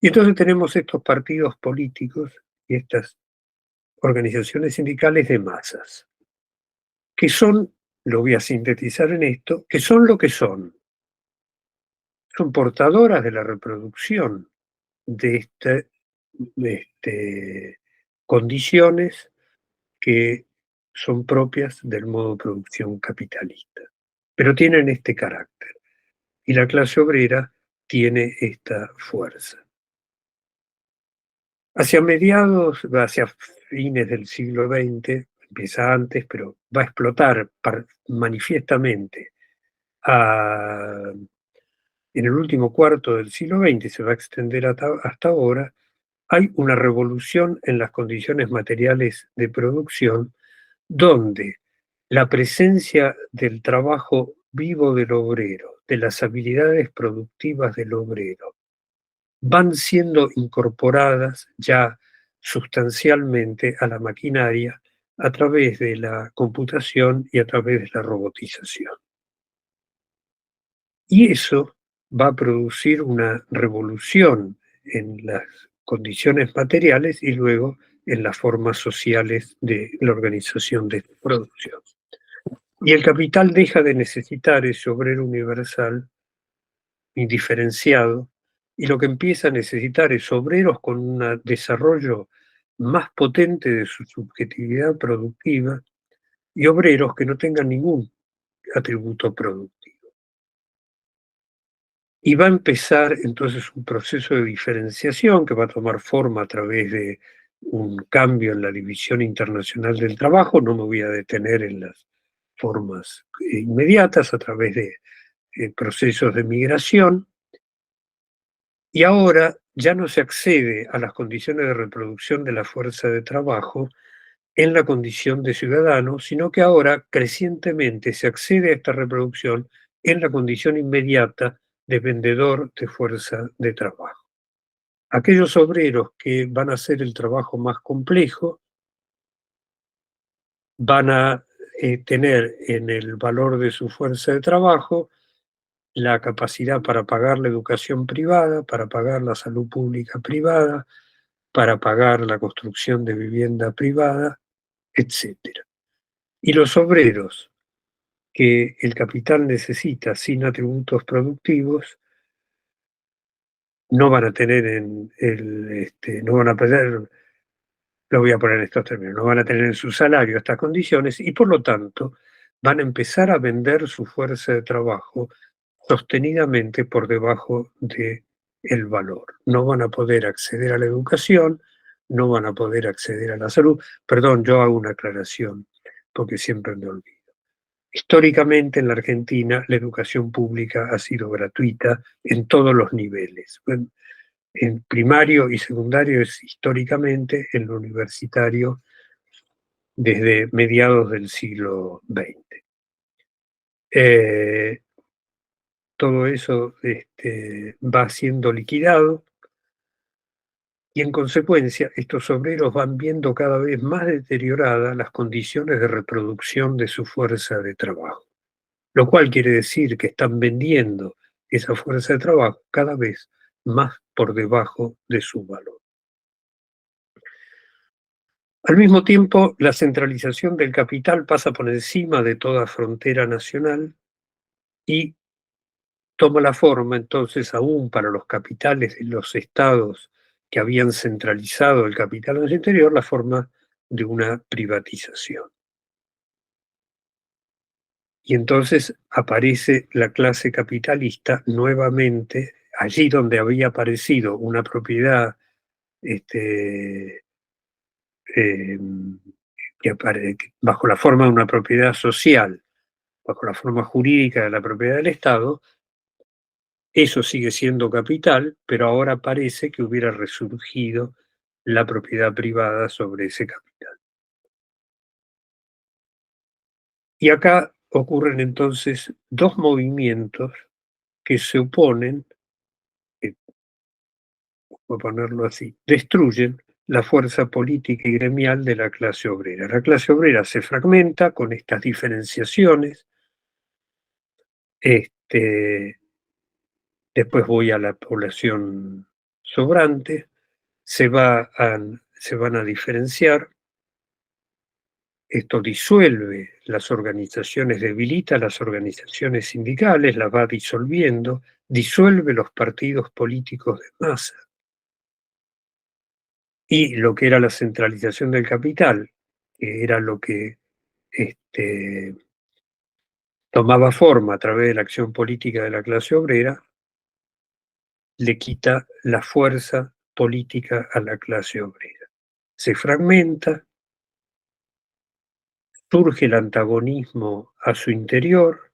Y entonces tenemos estos partidos políticos y estas organizaciones sindicales de masas, que son, lo voy a sintetizar en esto, que son lo que son. Son portadoras de la reproducción de condiciones que son propias del modo de producción capitalista, pero tienen este carácter. Y la clase obrera tiene esta fuerza. Hacia fines del siglo XX, empieza antes, pero va a explotar manifiestamente en el último cuarto del siglo XX, se va a extender hasta ahora. Hay una revolución en las condiciones materiales de producción donde la presencia del trabajo vivo del obrero, de las habilidades productivas del obrero, van siendo incorporadas ya sustancialmente a la maquinaria a través de la computación y a través de la robotización. Y eso va a producir una revolución en las condiciones materiales y luego en las formas sociales de la organización de producción. Y el capital deja de necesitar ese obrero universal, indiferenciado, y lo que empieza a necesitar es obreros con un desarrollo más potente de su subjetividad productiva y obreros que no tengan ningún atributo productivo. Y va a empezar entonces un proceso de diferenciación que va a tomar forma a través de un cambio en la división internacional del trabajo. No me voy a detener en las formas inmediatas a través de procesos de migración. Y ahora ya no se accede a las condiciones de reproducción de la fuerza de trabajo en la condición de ciudadano, sino que ahora crecientemente se accede a esta reproducción en la condición inmediata de vendedor de fuerza de trabajo. Aquellos obreros que van a hacer el trabajo más complejo van a tener en el valor de su fuerza de trabajo la capacidad para pagar la educación privada, para pagar la salud pública privada, para pagar la construcción de vivienda privada, etc. Y los obreros que el capital necesita sin atributos productivos no van a tener no van a perder, lo voy a poner en estos términos, no van a tener en su salario estas condiciones y por lo tanto van a empezar a vender su fuerza de trabajo sostenidamente por debajo de el valor. No van a poder acceder a la educación, no van a poder acceder a la salud. Perdón, yo hago una aclaración porque siempre me olvido. Históricamente en la Argentina la educación pública ha sido gratuita en todos los niveles. En primario y secundario es históricamente, en lo universitario desde mediados del siglo XX. Todo eso va siendo liquidado y en consecuencia estos obreros van viendo cada vez más deterioradas las condiciones de reproducción de su fuerza de trabajo, lo cual quiere decir que están vendiendo esa fuerza de trabajo cada vez más por debajo de su valor. Al mismo tiempo, la centralización del capital pasa por encima de toda frontera nacional y toma la forma, entonces, aún para los capitales de los estados que habían centralizado el capital en su interior, la forma de una privatización. Y entonces aparece la clase capitalista nuevamente, allí donde había aparecido una propiedad eh, bajo la forma de una propiedad social, bajo la forma jurídica de la propiedad del Estado. Eso sigue siendo capital, pero ahora parece que hubiera resurgido la propiedad privada sobre ese capital. Y acá ocurren entonces dos movimientos que se oponen, voy a ponerlo así, destruyen la fuerza política y gremial de la clase obrera. La clase obrera se fragmenta con estas diferenciaciones. Después voy a la población sobrante, se van a diferenciar. Esto disuelve las organizaciones, debilita las organizaciones sindicales, las va disolviendo, disuelve los partidos políticos de masa. Y lo que era la centralización del capital, que era lo que tomaba forma a través de la acción política de la clase obrera, le quita la fuerza política a la clase obrera. Se fragmenta, surge el antagonismo a su interior,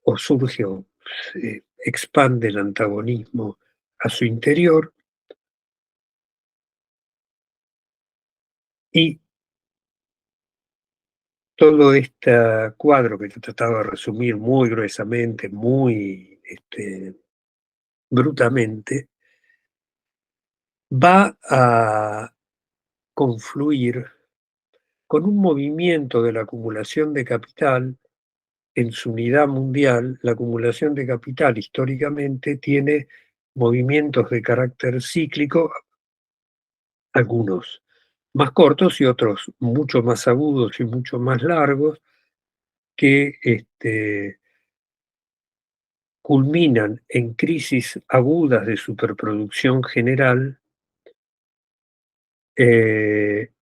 o surge o se expande el antagonismo a su interior, y todo este cuadro que te trataba de resumir muy gruesamente, muy brutamente, va a confluir con un movimiento de la acumulación de capital en su unidad mundial. La acumulación de capital históricamente tiene movimientos de carácter cíclico, algunos más cortos y otros mucho más agudos y mucho más largos, que culminan en crisis agudas de superproducción general, eh,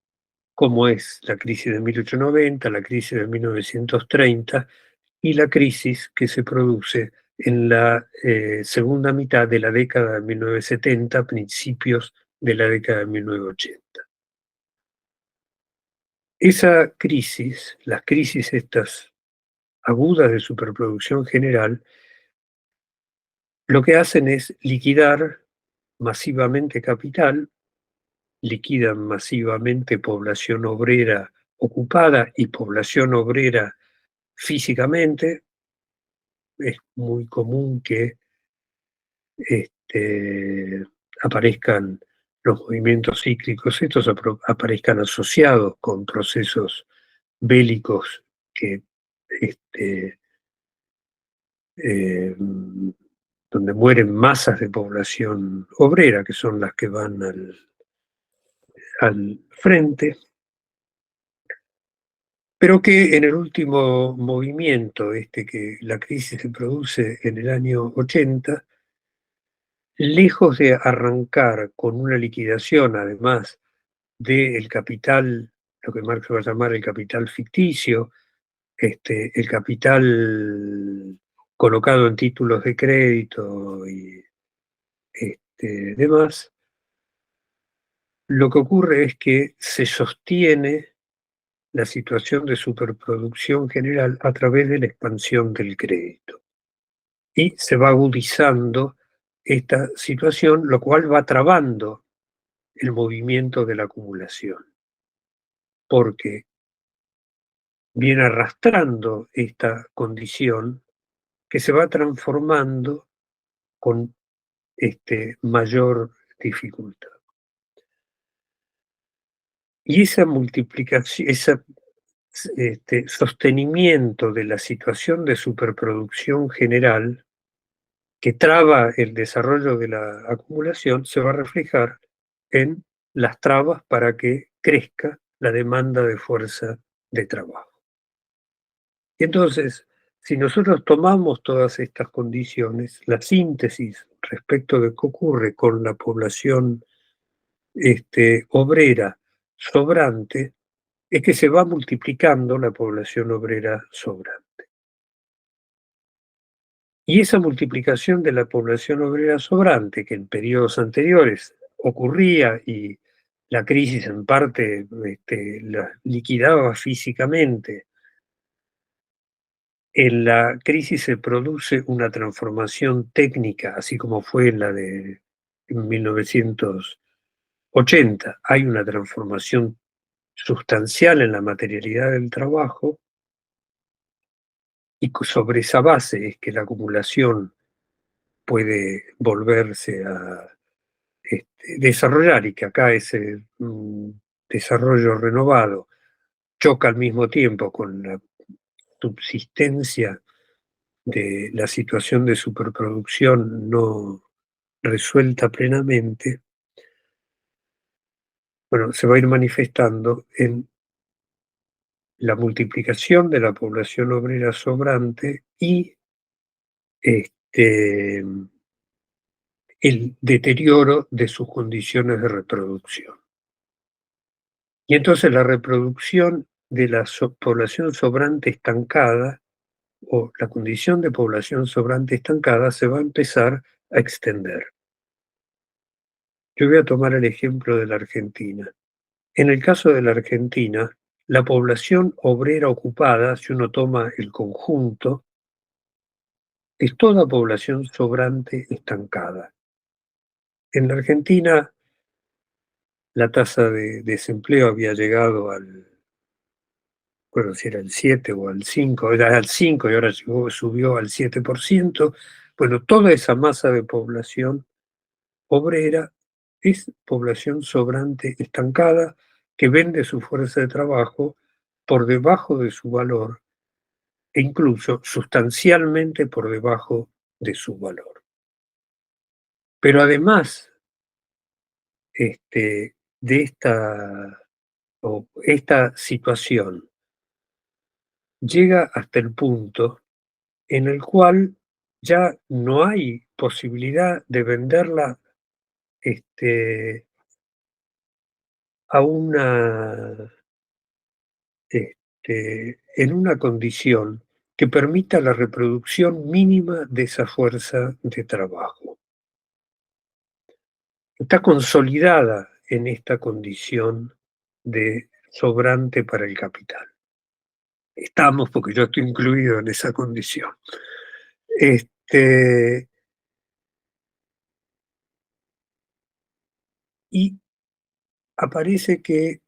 como es la crisis de 1890, la crisis de 1930 y la crisis que se produce en la segunda mitad de la década de 1970, principios de la década de 1980. Esa crisis, las crisis estas agudas de superproducción general, lo que hacen es liquidar masivamente capital, liquidan masivamente población obrera ocupada y población obrera físicamente. Es muy común que aparezcan los movimientos cíclicos, estos aparezcan asociados con procesos bélicos que este, eh, donde mueren masas de población obrera, que son las que van al frente, pero que en el último movimiento, que la crisis se produce en el año 80, lejos de arrancar con una liquidación, además del capital, lo que Marx va a llamar el capital ficticio, el capital colocado en títulos de crédito y demás, lo que ocurre es que se sostiene la situación de superproducción general a través de la expansión del crédito. Y se va agudizando esta situación, lo cual va trabando el movimiento de la acumulación, porque viene arrastrando esta condición que se va transformando con mayor dificultad. Y esa multiplicación, ese sostenimiento de la situación de superproducción general que traba el desarrollo de la acumulación, se va a reflejar en las trabas para que crezca la demanda de fuerza de trabajo. Y entonces, si nosotros tomamos todas estas condiciones, la síntesis respecto de qué ocurre con la población obrera sobrante, es que se va multiplicando la población obrera sobrante. Y esa multiplicación de la población obrera sobrante, que en periodos anteriores ocurría y la crisis en parte la liquidaba físicamente, en la crisis se produce una transformación técnica, así como fue la de 1980. Hay una transformación sustancial en la materialidad del trabajo, y sobre esa base es que la acumulación puede volverse a desarrollar, y que acá ese desarrollo renovado choca al mismo tiempo con la subsistencia de la situación de superproducción no resuelta plenamente. Bueno, se va a ir manifestando en la multiplicación de la población obrera sobrante y el deterioro de sus condiciones de reproducción. Y entonces la reproducción de la población sobrante estancada, o la condición de población sobrante estancada, se va a empezar a extender. Yo voy a tomar el ejemplo de la Argentina. En el caso de la Argentina, la población obrera ocupada, si uno toma el conjunto, es toda población sobrante estancada. En la Argentina, la tasa de desempleo había llegado al, bueno, si era el 7 o al 5, era al 5 y ahora subió al 7%. Bueno, toda esa masa de población obrera es población sobrante estancada que vende su fuerza de trabajo por debajo de su valor e incluso sustancialmente por debajo de su valor. Pero además de esta situación llega hasta el punto en el cual ya no hay posibilidad de venderla a en una condición que permita la reproducción mínima de esa fuerza de trabajo. Está consolidada en esta condición de sobrante para el capital. Estamos, porque yo estoy incluido en esa condición. Y aparece que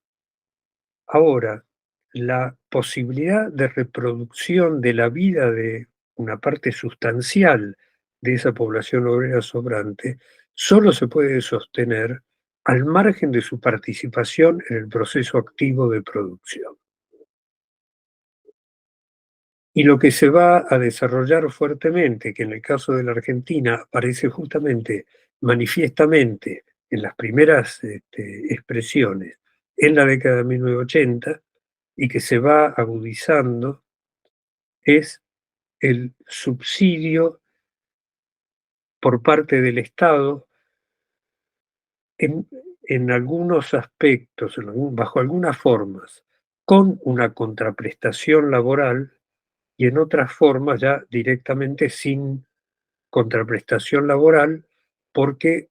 ahora la posibilidad de reproducción de la vida de una parte sustancial de esa población obrera sobrante solo se puede sostener al margen de su participación en el proceso activo de producción. Y lo que se va a desarrollar fuertemente, que en el caso de la Argentina aparece justamente manifiestamente en las primeras expresiones en la década de 1980 y que se va agudizando, es el subsidio por parte del Estado en, en algunos aspectos, bajo algunas formas, con una contraprestación laboral y en otras formas ya directamente sin contraprestación laboral, porque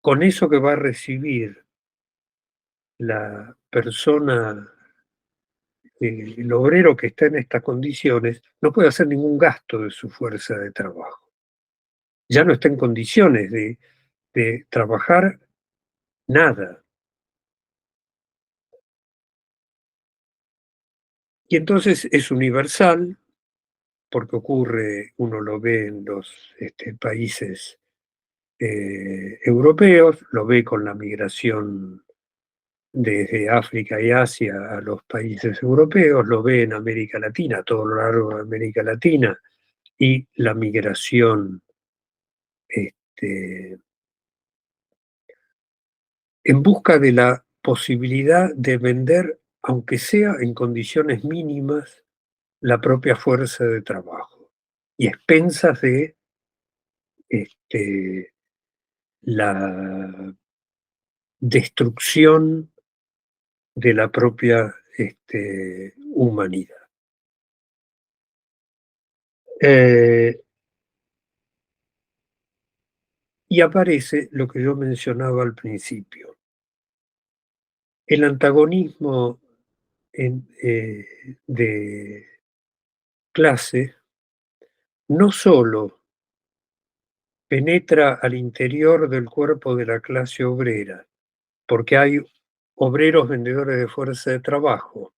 con eso que va a recibir la persona, el obrero que está en estas condiciones, no puede hacer ningún gasto de su fuerza de trabajo. Ya no está en condiciones de trabajar nada. Y entonces es universal, porque ocurre, uno lo ve en los países europeos, lo ve con la migración desde África y Asia a los países europeos, lo ve en América Latina, a todo lo largo de América Latina, y la migración este, en busca de la posibilidad de vender, aunque sea en condiciones mínimas, la propia fuerza de trabajo, y a expensas de este, la destrucción de la propia humanidad. Eh, y aparece lo que yo mencionaba al principio, el antagonismo de clase no solo penetra al interior del cuerpo de la clase obrera, porque hay obreros vendedores de fuerza de trabajo,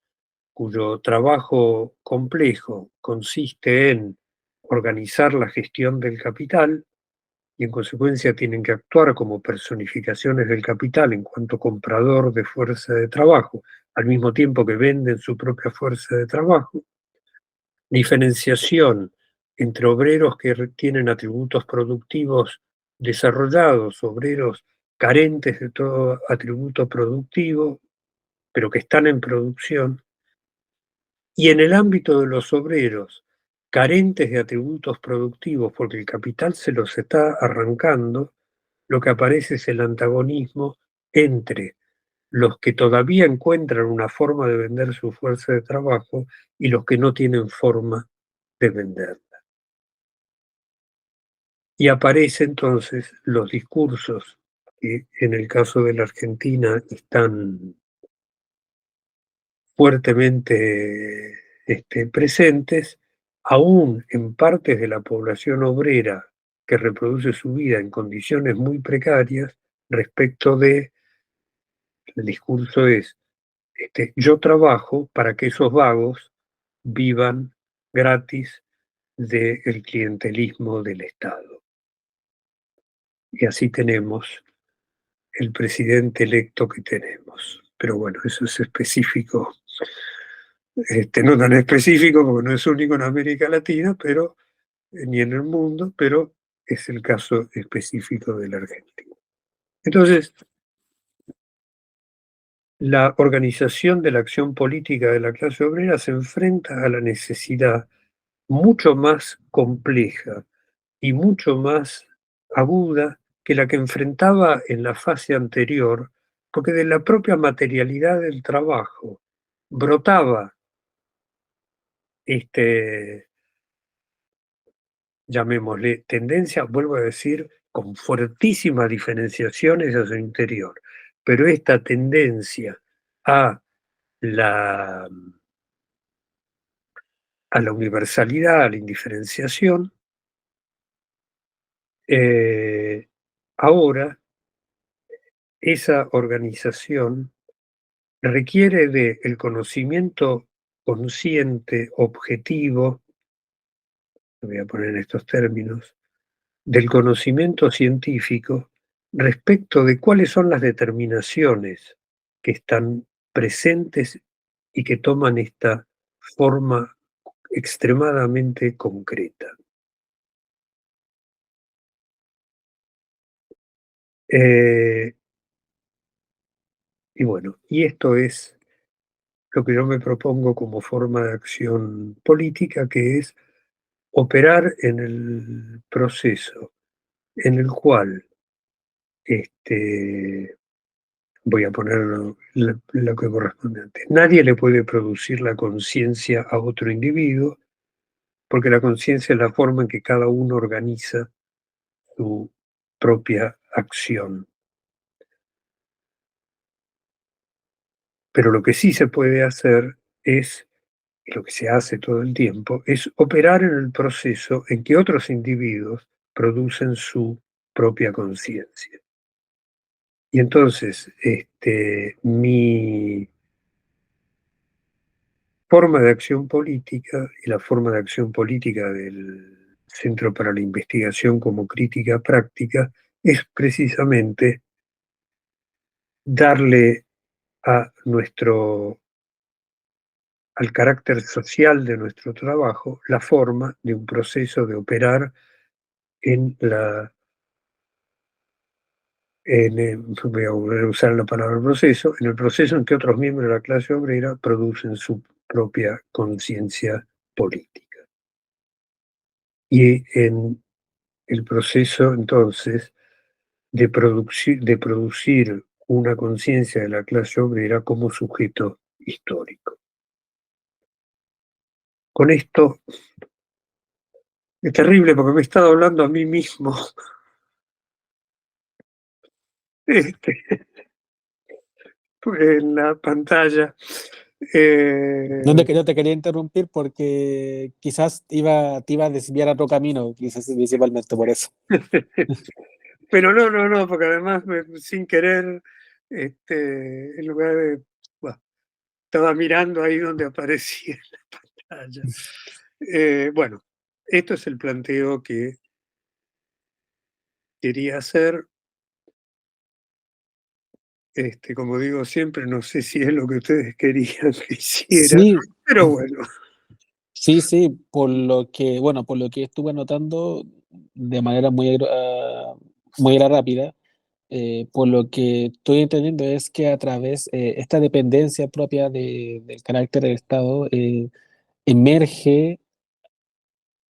cuyo trabajo complejo consiste en organizar la gestión del capital y en consecuencia tienen que actuar como personificaciones del capital en cuanto comprador de fuerza de trabajo, al mismo tiempo que venden su propia fuerza de trabajo. Diferenciación entre obreros que tienen atributos productivos desarrollados, obreros carentes de todo atributo productivo, pero que están en producción, y en el ámbito de los obreros carentes de atributos productivos porque el capital se los está arrancando, lo que aparece es el antagonismo entre los que todavía encuentran una forma de vender su fuerza de trabajo y los que no tienen forma de venderla. Y aparecen entonces los discursos que en el caso de la Argentina están fuertemente presentes, aún en partes de la población obrera que reproduce su vida en condiciones muy precarias respecto de, el discurso es, yo trabajo para que esos vagos vivan gratis del clientelismo del Estado. Y así tenemos el presidente electo que tenemos. Pero bueno, eso es específico, no tan específico porque no es único en América Latina, pero ni en el mundo, pero es el caso específico de la Argentina. Entonces, la organización de la acción política de la clase obrera se enfrenta a la necesidad mucho más compleja y mucho más aguda que la que enfrentaba en la fase anterior, porque de la propia materialidad del trabajo brotaba, llamémosle, tendencia, vuelvo a decir, con fuertísimas diferenciaciones hacia el interior, pero esta tendencia a la, a la universalidad, a la indiferenciación, ahora esa organización requiere del conocimiento consciente, objetivo, lo voy a poner en estos términos, del conocimiento científico respecto de cuáles son las determinaciones que están presentes y que toman esta forma extremadamente concreta. Y bueno, y esto es lo que yo me propongo como forma de acción política, que es operar en el proceso en el cual, este, voy a ponerlo lo que corresponde antes, nadie le puede producir la conciencia a otro individuo, porque la conciencia es la forma en que cada uno organiza su propia acción. Pero lo que sí se puede hacer es, y lo que se hace todo el tiempo, es operar en el proceso en que otros individuos producen su propia conciencia. Y entonces, mi forma de acción política y la forma de acción política del Centro para la Investigación como Crítica Práctica es precisamente darle a al carácter social de nuestro trabajo la forma de un proceso de operar en voy a volver a usar la palabra proceso, en el proceso en que otros miembros de la clase obrera producen su propia conciencia política. Y en el proceso, entonces, de producir una conciencia de la clase obrera como sujeto histórico. Con esto es terrible porque me he estado hablando a mí mismo este, en la pantalla. No te quería interrumpir porque quizás te iba a desviar a otro camino, quizás principalmente por eso. Pero no, porque además sin querer, en lugar de, bueno, estaba mirando ahí donde aparecía en la pantalla. Bueno, esto es el planteo que quería hacer. Como digo siempre, no sé si es lo que ustedes querían que hiciera, Sí, pero bueno. sí, por lo que estuve notando de manera muy rápida, por lo que estoy entendiendo es que a través esta dependencia propia del carácter del Estado emerge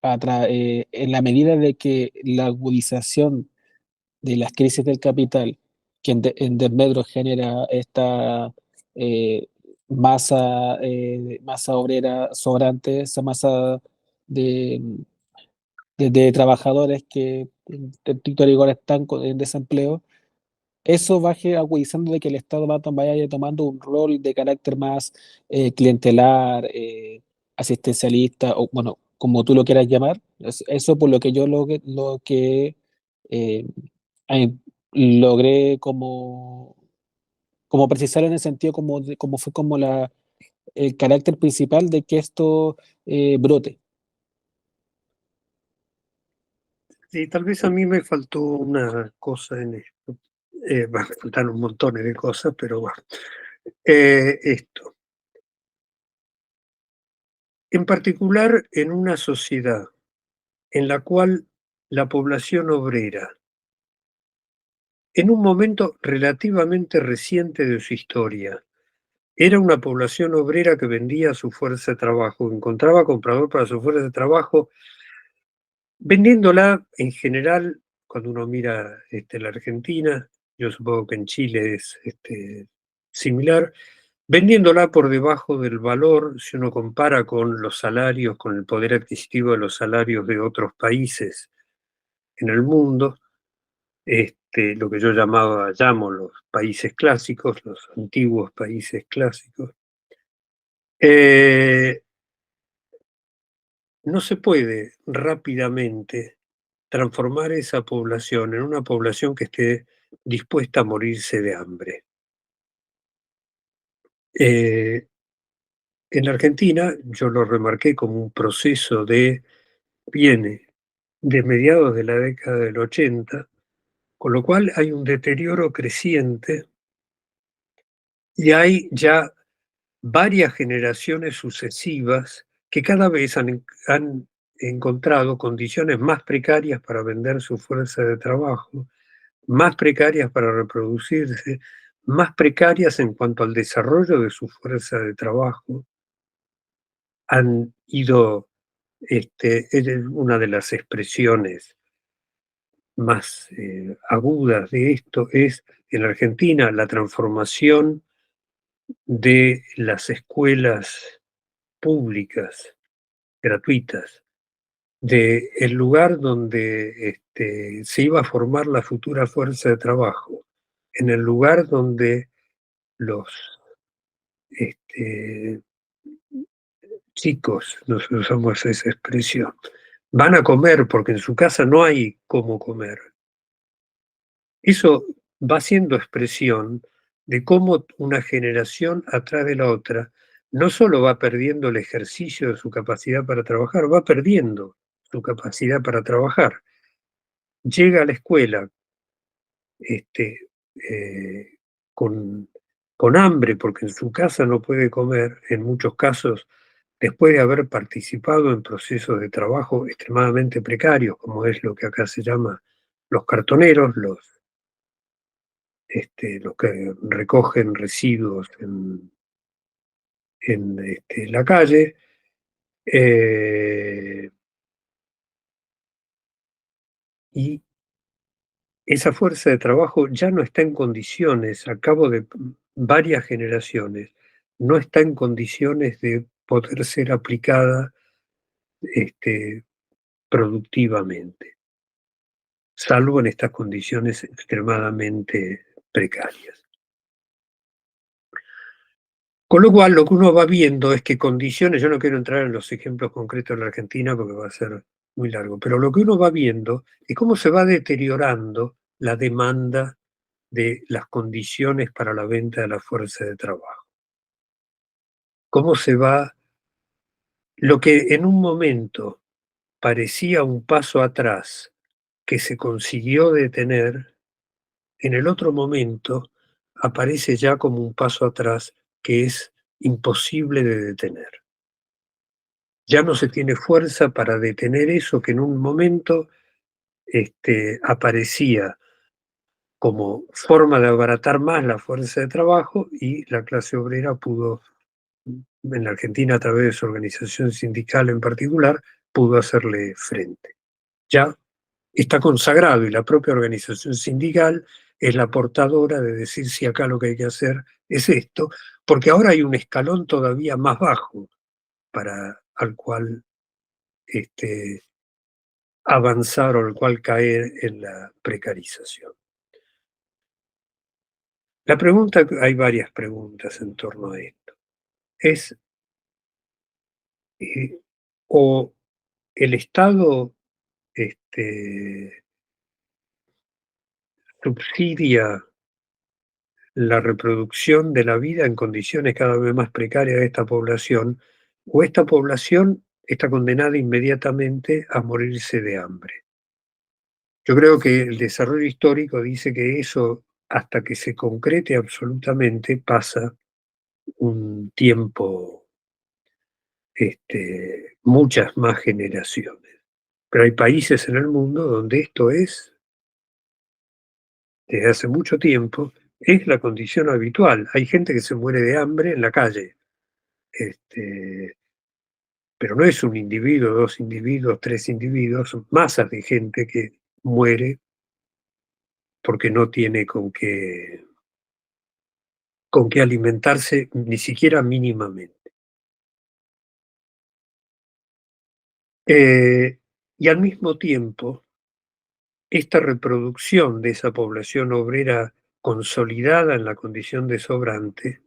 en la medida de que la agudización de las crisis del capital, que en desmedro genera esta eh, masa obrera sobrante, esa masa de, de trabajadores que en estricto rigor están en desempleo, eso baje agudizando de que el Estado vaya tomando un rol de carácter más clientelar, asistencialista, o bueno, como tú lo quieras llamar. Eso por lo que yo lo que eh, eh, logré como precisar en el sentido como fue como el carácter principal de que esto brote. Y tal vez a mí me faltó una cosa en esto. Me faltaron montones de cosas, pero bueno. Esto. En particular, en una sociedad en la cual la población obrera, en un momento relativamente reciente de su historia, era una población obrera que vendía su fuerza de trabajo, encontraba comprador para su fuerza de trabajo, vendiéndola en general, cuando uno mira la Argentina, yo supongo que en Chile es similar, vendiéndola por debajo del valor, si uno compara con los salarios, con el poder adquisitivo de los salarios de otros países en el mundo, lo que yo llamo los países clásicos, los antiguos países clásicos. No se puede rápidamente transformar esa población en una población que esté dispuesta a morirse de hambre. Eh, en la Argentina, yo lo remarqué como un proceso viene de mediados de la década del 80, con lo cual hay un deterioro creciente y hay ya varias generaciones sucesivas que cada vez han encontrado condiciones más precarias para vender su fuerza de trabajo, más precarias para reproducirse, más precarias en cuanto al desarrollo de su fuerza de trabajo. Han ido, es una de las expresiones más agudas de esto es en Argentina la transformación de las escuelas públicas gratuitas, de el lugar donde se iba a formar la futura fuerza de trabajo, en el lugar donde los este, chicos, nos usamos esa expresión, van a comer porque en su casa no hay cómo comer. Eso va siendo expresión de cómo una generación atrás de la otra no solo va perdiendo el ejercicio de su capacidad para trabajar, va perdiendo su capacidad para trabajar. Llega a la escuela este, eh, con, con hambre porque en su casa no puede comer, en muchos casos después de haber participado en procesos de trabajo extremadamente precarios, como es lo que acá se llama los cartoneros, los que recogen residuos en la calle, eh, y esa fuerza de trabajo ya no está en condiciones, a cabo de varias generaciones, no está en condiciones de poder ser aplicada este, productivamente, salvo en estas condiciones extremadamente precarias. Con lo cual, lo que uno va viendo es que condiciones, yo no quiero entrar en los ejemplos concretos de la Argentina porque va a ser muy largo, pero lo que uno va viendo es cómo se va deteriorando la demanda de las condiciones para la venta de la fuerza de trabajo. Cómo se va, lo que en un momento parecía un paso atrás que se consiguió detener, en el otro momento aparece ya como un paso atrás que es imposible de detener. Ya no se tiene fuerza para detener eso que en un momento aparecía como forma de abaratar más la fuerza de trabajo y la clase obrera pudo, en la Argentina a través de su organización sindical en particular, pudo hacerle frente. Ya está consagrado y la propia organización sindical es la portadora de decir si acá lo que hay que hacer es esto, porque ahora hay un escalón todavía más bajo al cual este, avanzar o al cual caer en la precarización. La pregunta, hay varias preguntas en torno a esto. Es, o el Estado subsidia la reproducción de la vida en condiciones cada vez más precarias de esta población, o esta población está condenada inmediatamente a morirse de hambre. Yo creo que el desarrollo histórico dice que eso, hasta que se concrete absolutamente, pasa un tiempo, muchas más generaciones. Pero hay países en el mundo donde esto es, desde hace mucho tiempo, es la condición habitual. Hay gente que se muere de hambre en la calle. Pero no es un individuo, dos individuos, tres individuos, son masas de gente que muere porque no tiene con qué alimentarse, ni siquiera mínimamente. Y al mismo tiempo, esta reproducción de esa población obrera consolidada en la condición de sobrante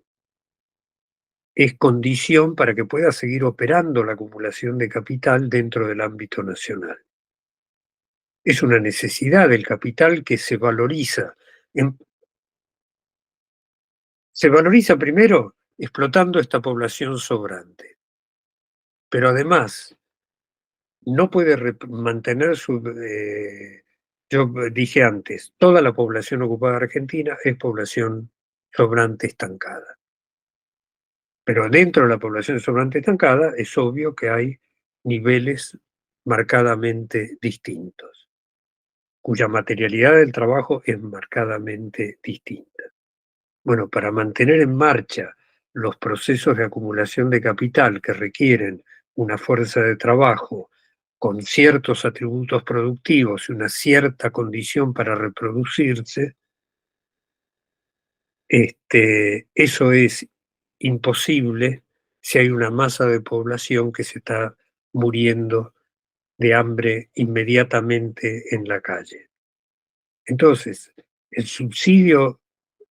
es condición para que pueda seguir operando la acumulación de capital dentro del ámbito nacional. Es una necesidad del capital que se valoriza. Se valoriza primero explotando esta población sobrante, pero además no puede mantener su... yo dije antes, toda la población ocupada de Argentina es población sobrante estancada. Pero dentro de la población sobrante estancada es obvio que hay niveles marcadamente distintos, cuya materialidad del trabajo es marcadamente distinta. Bueno, para mantener en marcha los procesos de acumulación de capital que requieren una fuerza de trabajo con ciertos atributos productivos y una cierta condición para reproducirse, eso es imposible si hay una masa de población que se está muriendo de hambre inmediatamente en la calle. Entonces, el subsidio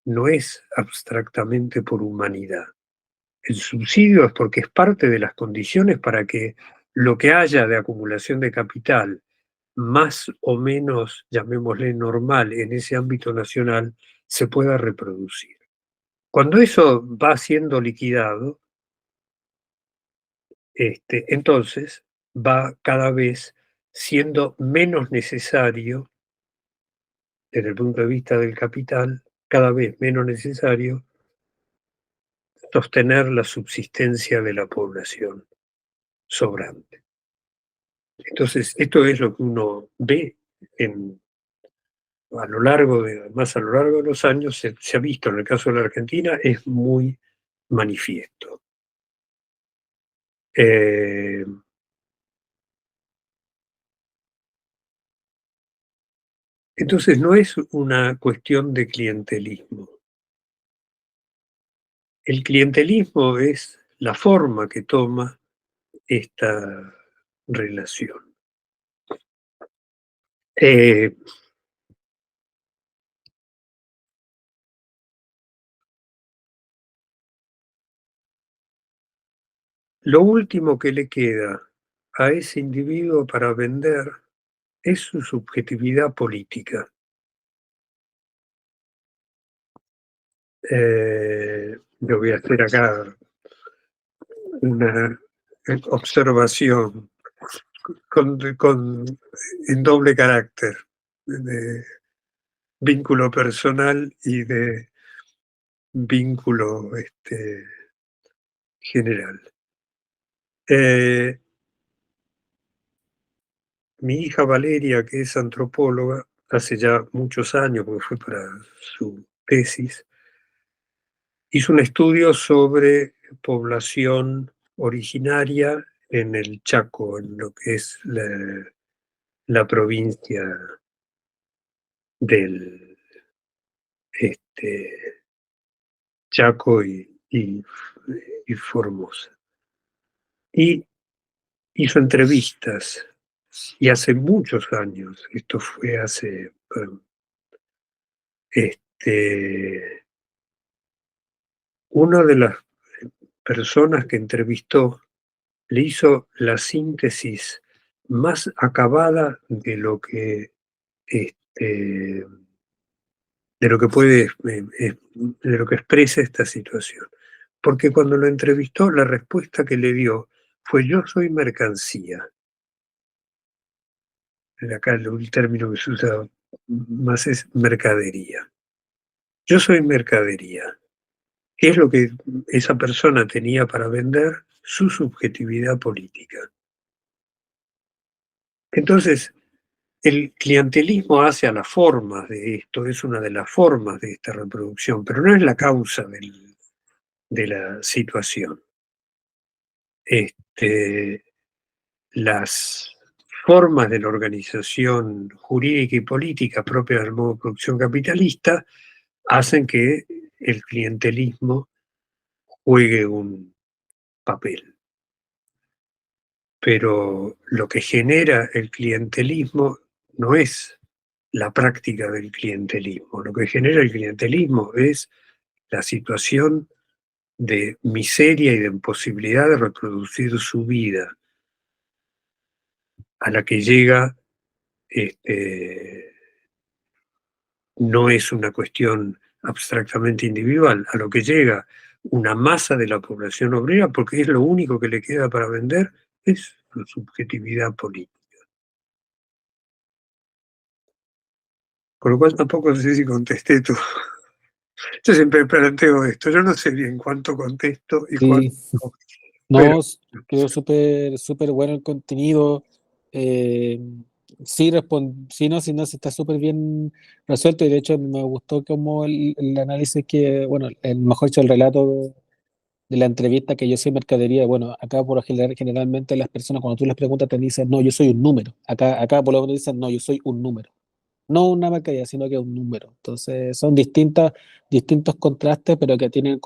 no es abstractamente por humanidad. El subsidio es porque es parte de las condiciones para que lo que haya de acumulación de capital, más o menos, llamémosle normal, en ese ámbito nacional, se pueda reproducir. Cuando eso va siendo liquidado, entonces va cada vez siendo menos necesario, desde el punto de vista del capital, cada vez menos necesario sostener la subsistencia de la población sobrante. Entonces, esto es lo que uno ve a lo largo de los años, se ha visto en el caso de la Argentina, es muy manifiesto. Eh, entonces, no es una cuestión de clientelismo. El clientelismo es la forma que toma esta relación. Eh, lo último que le queda a ese individuo para vender es su subjetividad política. Yo voy a hacer acá una observación en doble carácter, de vínculo personal y de vínculo general. Mi hija Valeria, que es antropóloga, hace ya muchos años, porque fue para su tesis, hizo un estudio sobre población originaria en el Chaco, en lo que es la provincia del Chaco y Formosa. Y hizo entrevistas, y hace muchos años, esto fue hace, este, una de las personas que entrevistó le hizo la síntesis más acabada este, de lo que puede, de lo que expresa esta situación. Porque cuando lo entrevistó, la respuesta que le dio fue: yo soy mercancía. Acá el término que se usa más es mercadería. Yo soy mercadería. ¿Qué es lo que esa persona tenía para vender? Su subjetividad política. Entonces, el clientelismo hace a las formas de esto, es una de las formas de esta reproducción, pero no es la causa de la situación. Las formas de la organización jurídica y política propia del modo de producción capitalista hacen que el clientelismo juegue un papel. Pero lo que genera el clientelismo no es la práctica del clientelismo. Lo que genera el clientelismo es la situación de miseria y de imposibilidad de reproducir su vida a la que llega. No es una cuestión abstractamente individual, a lo que llega una masa de la población obrera, porque es lo único que le queda para vender, es su subjetividad política. Con lo cual tampoco sé si contesté todo. Yo siempre planteo esto, yo no sé bien cuánto contesto y cuánto, Sí, pero no, quedó súper, súper bueno el contenido. eh, sí, sí, no, sí, no, sí está súper bien resuelto y de hecho me gustó como el análisis que, bueno, mejor dicho, el relato de la entrevista que yo soy mercadería. Bueno, acá por lo general, generalmente las personas cuando tú les preguntas te dicen, no, yo soy un número. Acá por lo menos dicen, no, yo soy un número. No una mercadería, sino que un número. Entonces son distintos contrastes, pero que tienen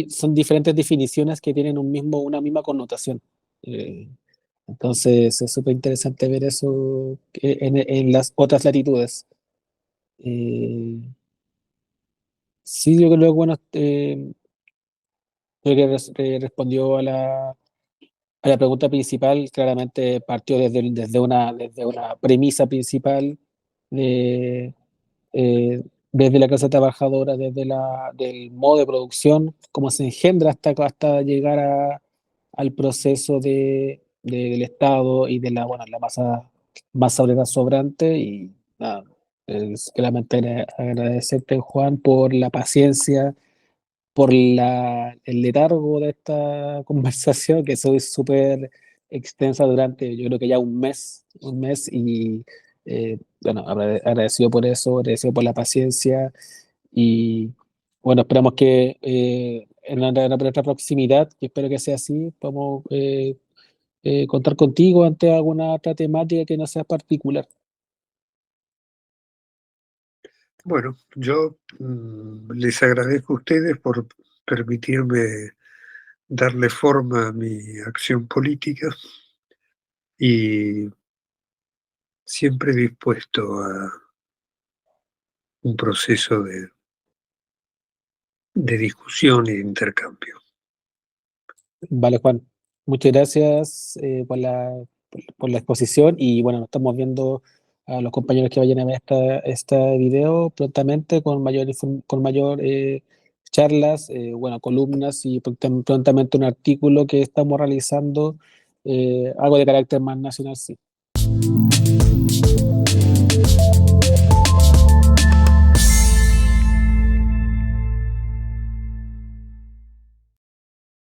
son diferentes definiciones que tienen una misma connotación. Eh, entonces es súper interesante ver eso en las otras latitudes. Eh, sí, yo creo que bueno, creo que respondió a la pregunta principal. Claramente partió desde una premisa principal de, desde la clase trabajadora, del modo de producción, cómo se engendra hasta llegar al proceso del Estado y de bueno, la masa obrera sobrante. Y nada, es claramente agradecerte, Juan, por la paciencia, por el letargo de esta conversación, que soy súper extensa durante, yo creo que ya un mes, y bueno, agradecido por eso, agradecido por la paciencia, y bueno, esperamos que en nuestra proximidad, y espero que sea así, podamos contar contigo ante alguna otra temática que no sea particular. bueno, yo les agradezco a ustedes por permitirme darle forma a mi acción política y siempre dispuesto a un proceso de discusión y de intercambio. Vale, Juan. Muchas gracias por la exposición y bueno, nos estamos viendo a los compañeros que vayan a ver este video prontamente con mayor charlas, bueno, columnas y prontamente un artículo que estamos realizando, algo de carácter más nacional, sí.